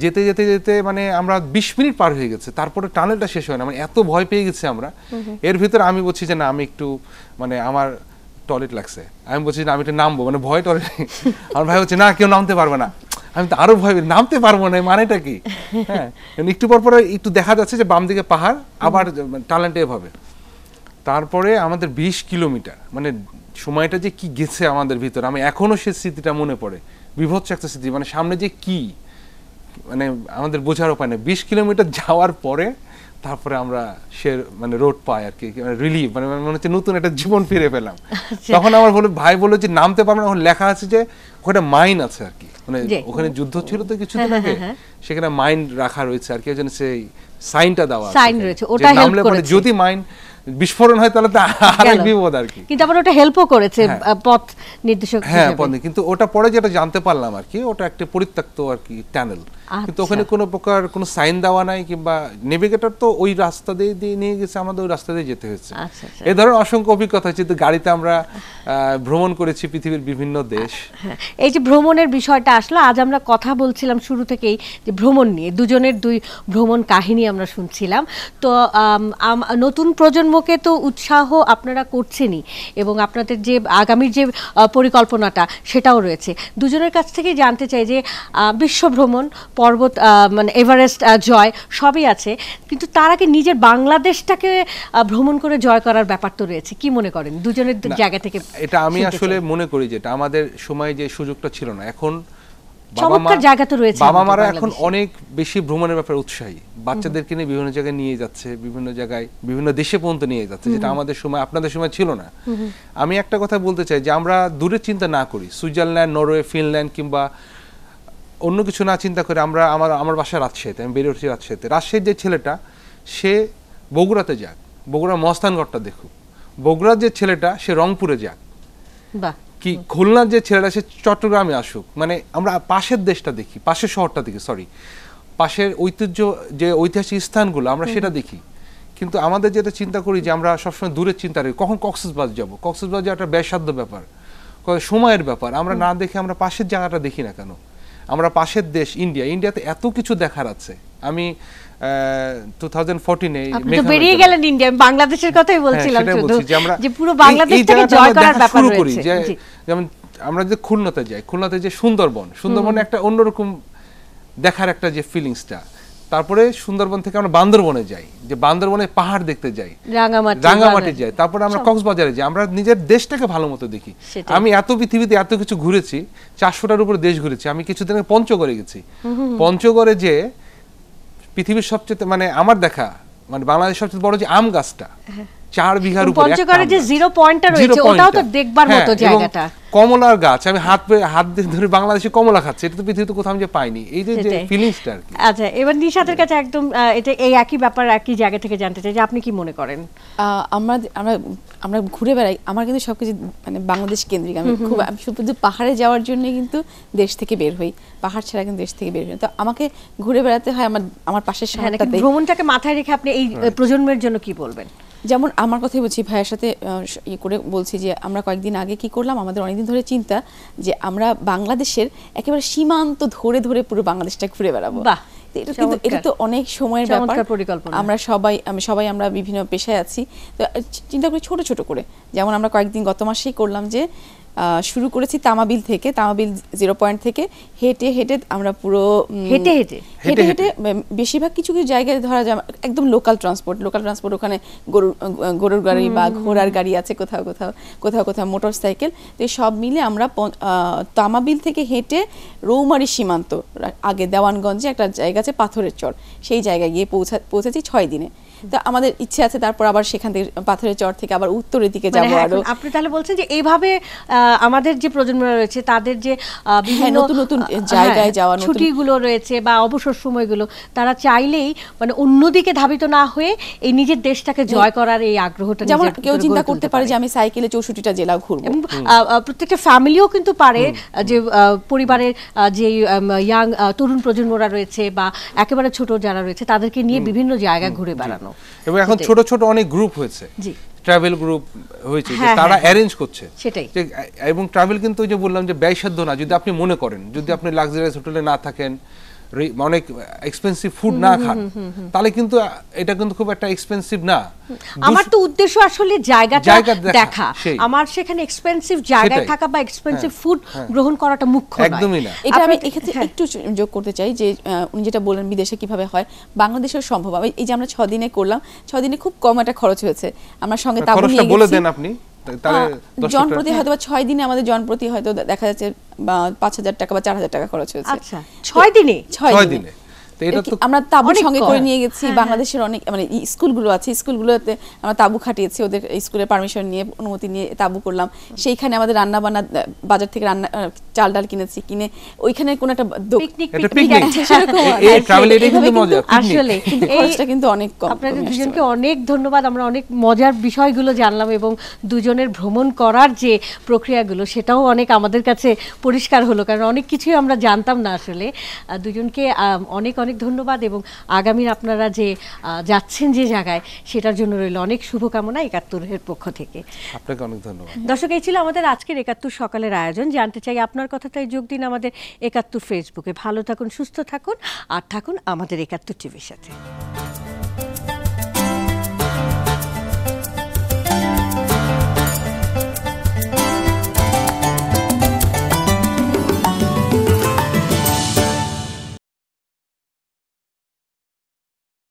যেতে যেতে যেতে মানে আমরা 20 মিনিট পার হয়ে গেছে, তারপরে টানেলটা শেষ হয় না, মানে এত ভয় পেয়ে গেছি আমরা। এর ভিতরে আমি বলছি যে না, আমি একটু মানে আমার টয়লেট লাগছে, আমি বলছি না আমি একটু নামবো, মানে ভয় টয়লেট। আমার ভাই হচ্ছে না কেউ নামতে পারবে না, আমি তো আরো ভয়, নামতে পারবো না, মানেটা কি? হ্যাঁ, একটু পর পর একটু দেখা যাচ্ছে যে বাম দিকে পাহাড়, আবার টানেলটা এভাবে। তারপরে আমাদের 20 কিলোমিটার, মানে সময়টা যে কি গেছে আমাদের ভিতরে, আমি এখনো সেই স্মৃতিটা মনে পড়ে, বিভৎস একটা স্মৃতি। মানে সামনে যে কি, মানে আমাদের বোঝার উপায় নেই। 20 কিলোমিটার যাওয়ার পরে তারপরে আমরা মানে রোড পাই আর কি, রিলিফ, মানে মনে হচ্ছে নতুন একটা জীবন ফিরে পেলাম। তখন আমার ভাই বললো যে নামতে পারবো না, ওখানে লেখা আছে যে ওখানে মাইন আছে আর কি, মানে ওখানে যুদ্ধ ছিল তো কিছুদিন আগে, সেখানে মাইন রাখা রয়েছে আর কি, ওই জন্য সেই সাইনটা দেওয়া আছে, যদি মাইন বিস্ফোরণ হয় তাহলে তো আরেক বিপদ আর কি। কিন্তু আবার ওটা হেল্পও করেছে পথ নির্দেশক হিসেবে। হ্যাঁ, কিন্তু ওটা পরে যেটা জানতে পারলাম আর কি, ওটা একটা পরিত্যক্ত আর কি টানেল, কিন্তু ওখানে কোনো প্রকার কোনো সাইন দেওয়া নাই, কিংবা নেভিগেটর তো ওই রাস্তা দিয়ে নিয়ে গেছে, আমাদের ওই রাস্তা দিয়ে যেতে হয়েছে। এই ধরনের অসংখ্য অভিজ্ঞতা হচ্ছে। তো গাড়িতে আমরা ভ্রমণ করেছি পৃথিবীর বিভিন্ন দেশ। এই যে ভ্রমণের বিষয়টা আসলো, আজ আমরা কথা বলছিলাম শুরু থেকেই যে ভ্রমণ নিয়ে, দুজনের দুই ভ্রমণ কাহিনী আমরা শুনছিলাম। তো নতুন প্রজন্মকে তো উৎসাহ আপনারা করছেনই, এবং আপনাদের যে আগামীর যে পরিকল্পনাটা সেটাও রয়েছে। দুজনের কাছ থেকে জানতে চাই যে বিশ্ব ভ্রমণ, পর্বত, মানে এভারেস্ট জয় সবই আছে, কিন্তু তার আগে নিজের বাংলাদেশটাকে ভ্রমণ করে জয় করার ব্যাপার তো রয়েছে। কি মনে করেন দুজনের জায়গা থেকে? এটা আমি আসলে মনে করি যেটা আমাদের সময় যে সুযোগটা ছিল না, এখন বাবা মারা এখন অনেক বেশি ভ্রমণের ব্যাপারে উৎসাহী, বাচ্চাদেরকে নিয়ে বিভিন্ন জায়গায় নিয়ে যাচ্ছে, বিভিন্ন জায়গায় বিভিন্ন দেশে পর্যন্ত নিয়ে যাচ্ছে, যেটা আমাদের সময়, আপনাদের সময় ছিল না। আমি একটা কথা বলতে চাই যে আমরা দূরের চিন্তা না করি, সুইজারল্যান্ড, নরওয়ে, ফিনল্যান্ড কিংবা অন্য কিছু না চিন্তা করে আমরা আমার বাসা রাজশাহীতে, আমি বেড়ে উঠেছি রাজশাহীতে। রাজশাহীর যে ছেলেটা সে বগুড়াতে যাক, বগুড়ার মস্তানগড়টা দেখুক, বগুড়ার যে ছেলেটা সে রংপুরে যাক, কি খুলনার যে ছেলেটা সে চট্টগ্রামে আসুক, মানে আমরা পাশের দেশটা দেখি, পাশের শহরটা দেখি, পাশের ঐতিহাসিক স্থানগুলো আমরা সেটা দেখি। কিন্তু আমাদের যেটা চিন্তা করি যে আমরা সবসময় দূরের চিন্তা করি, কখন কক্সবাজার যাবো, কক্সবাজার একটা ব্যয়সাধ্য ব্যাপার, সময়ের ব্যাপার, আমরা না দেখে আমরা পাশের জায়গাটা দেখি না কেন? আমরা পাশের দেশ ইন্ডিয়াতে এত কিছু দেখার আছে। আমি 2014-এ বেরিয়ে গেলেন ইন্ডিয়া, আমি বাংলাদেশের কথাই বলছিলাম, যে পুরো বাংলাদেশটাকে জয় করার ব্যাপার রয়েছে। যেমন আমরা যে খুলনাতে যাই, খুলনাতে যে সুন্দরবনে একটা অন্যরকম দেখার একটা যে ফিলিংসটা, তারপরে সুন্দরবন থেকে আমরা বান্দরবনে যাই, যে বান্দরবনে পাহাড় দেখতে যাই, রাঙামাটি রাঙামাটি যাই, তারপরে আমরা কক্সবাজারে যাই, আমরা নিজের দেশটাকে ভালো মতো দেখি। সেটাই। আমি এত পৃথিবীতে এত কিছু ঘুরেছি, 400টার উপরে দেশ ঘুরেছি। আমি কিছুদিন আগে পঞ্চগড়ে গেছি। পঞ্চগড়ে যে পৃথিবীর সবচেয়ে মানে আমার দেখা মানে বাংলাদেশের সবচেয়ে বড় যে আম গাছটা 4 বিঘার উপরে, পঞ্চগড়ে যে জিরো পয়েন্টটা রয়েছে ওটাও তো দেখবার মতো জায়গাটা। কমলার গাছ, আমি হাত দিয়ে ধরে বাংলাদেশে কমলা খাচ্ছি, এটা তো পৃথিবীতে কোথাও আমি যে পাইনি, এই যে সেটাই। ফিলিংসটা আর কি। আচ্ছা, এবার নিশাতের কাছে একদম এটা এই একই ব্যাপার একই জায়গা থেকে জানতে চাই যে আপনি কি মনে করেন? আমরা আমরা আমরা ঘুরে বেড়াই, আমার কিন্তু সবকিছু মানে বাংলাদেশ কেন্দ্রিক। আমি শুধু পাহাড়ে যাওয়ার জন্য কিন্তু দেশ থেকে বের হই, পাহাড় ছাড়া কিন্তু দেশ থেকে বের হই। তো আমাকে ঘুরে বেড়াতে হয় আমার পাশের শহরটাতে। ভ্রমণটাকে মাথায় রেখে আপনি এই প্রজন্মের জন্য কি বলবেন? যেমন আমার কথাই বলছি, ভাইয়ের সাথে ইয়ে করে বলছি যে আমরা কয়েকদিন আগে কি করলাম, আমাদের অনেকদিন ধরে চিন্তা যে আমরা বাংলাদেশের একেবারে সীমান্ত ধরে ধরে পুরো বাংলাদেশটা ঘুরে বেড়াবো। বাহ, এটা তো অনেক সময়ের ব্যাপার। পরিকল্পনা। আমরা সবাই আমরা বিভিন্ন পেশায় আছি, তো চিন্তা করি ছোট ছোট করে। যেমন আমরা কয়েকদিন গত মাসেই করলাম যে শুরু করেছি তামাবিল থেকে, তামাবিল 0 পয়েন্ট থেকে হেঁটে হেঁটে আমরা পুরো হেঁটে হেঁটে বেশিরভাগ কিছু কিছু জায়গায় ধরা যায় একদম লোকাল ট্রান্সপোর্ট, ওখানে গরুর গাড়ি বা ঘোড়ার গাড়ি আছে, কোথাও কোথাও মোটর সাইকেল। তো সব মিলে আমরা তামাবিল থেকে হেঁটে রৌমারী সীমান্ত, আগে দেওয়ানগঞ্জে একটা জায়গা আছে পাথরের চর, সেই জায়গায় গিয়ে পৌঁছেছি 6 দিনে। তো আমাদের ইচ্ছে আছে তারপর আবার সেখান থেকে পাথরের চর থেকে আবার উত্তরের দিকে যাবো। আরো আপনি তাহলে বলছেন যে এইভাবে আমাদের যে প্রজন্ম রয়েছে তাদের যে বিভিন্ন নতুন নতুন জায়গায় যাওয়া, ছুটিগুলো রয়েছে বা অবসর সময়গুলো, তারা চাইলেই মানে অন্যদিকে ধাবিত না হয়ে এই নিজের দেশটাকে জয় করার এই আগ্রহটা, যেমন কেউ চিন্তা করতে পারে যে আমি সাইকেলে 64টা জেলা ঘুরবো। প্রত্যেকটা ফ্যামিলিও কিন্তু পারে, যে পরিবারের যে ইয়াং তরুণ প্রজন্মরা রয়েছে বা একেবারে ছোট যারা রয়েছে তাদেরকে নিয়ে বিভিন্ন জায়গায় ঘুরে বেড়ানো। এবং এখন ছোট ছোট অনেক গ্রুপ হয়েছে, ট্রাভেল গ্রুপ হয়েছে, যে তারা অ্যারেঞ্জ করছে সেটাই। এবং ট্রাভেল কিন্তু যে বললাম যে ব্যয়সাধ্য না, যদি আপনি মনে করেন, যদি আপনি লাক্সারিয়াস হোটেলে না থাকেন, অনেক এক্সপেন্সিভ ফুড না খান, তাহলে কিন্তু এটা কিন্তু খুব একটা এক্সপেন্সিভ না। আমার তো উদ্দেশ্য আসলে জায়গাটা দেখা, আমার সেখানে এক্সপেন্সিভ জায়গায় থাকা বা এক্সপেন্সিভ ফুড গ্রহণ করাটা মুখ্য নয়। একদমই না। এটা আমি এক্ষেত্রে একটু যোগ করতে চাই যে উনি যেটা বললেন বিদেশে কিভাবে হয়, বাংলাদেশেও সম্ভব। এই যে আমরা 6 দিনে করলাম, 6 দিনে খুব কম একটা খরচ হয়েছে। আমরা সঙ্গে তাবু নিয়ে গেছি। বলে দেন আপনি, জনপ্রতি হয়তো 6 দিনে আমাদের জনপ্রতি হয়তো দেখা যাচ্ছে 5,000 টাকা বা 4,000 টাকা খরচ হয়েছে। আচ্ছা, 6 দিনে? 6 দিনে আমরা তাবু সঙ্গে করে নিয়ে গেছি। বাংলাদেশের অনেক মানে স্কুলগুলো আছে, স্কুলগুলোতে আমরা তাবু খাটিয়েছি, ওদের স্কুলের পারমিশন নিয়ে অনুমতি নিয়ে তাবু করলাম। সেইখানে আমাদের রান্না বান্না, বাজার থেকে চাল ডাল কিনেছি, কিনে ওইখানে কোন একটা আসলে খরচটা কিন্তু অনেক কম। আপনাদের দুজনকে অনেক ধন্যবাদ। আমরা অনেক মজার বিষয়গুলো জানলাম এবং দুজনের ভ্রমণ করার যে প্রক্রিয়াগুলো সেটাও অনেক আমাদের কাছে পরিষ্কার হলো, কারণ অনেক কিছুই আমরা জানতাম না আসলে। দুজনকে অনেক অনেক ধন্যবাদ এবং আগামীর আপনারা যে যাচ্ছেন যে জায়গায় সেটার জন্য রইল অনেক শুভকামনা ৭১-এর পক্ষ থেকে। আপনাকে অনেক ধন্যবাদ। দর্শক, এই ছিল আমাদের আজকের ৭১ সকালের আয়োজন। জানতে চাই আপনার কথা, তাই যোগ দিন আমাদের ৭১ ফেসবুকে। ভালো থাকুন, সুস্থ থাকুন আর থাকুন আমাদের ৭১ টিভির সাথে।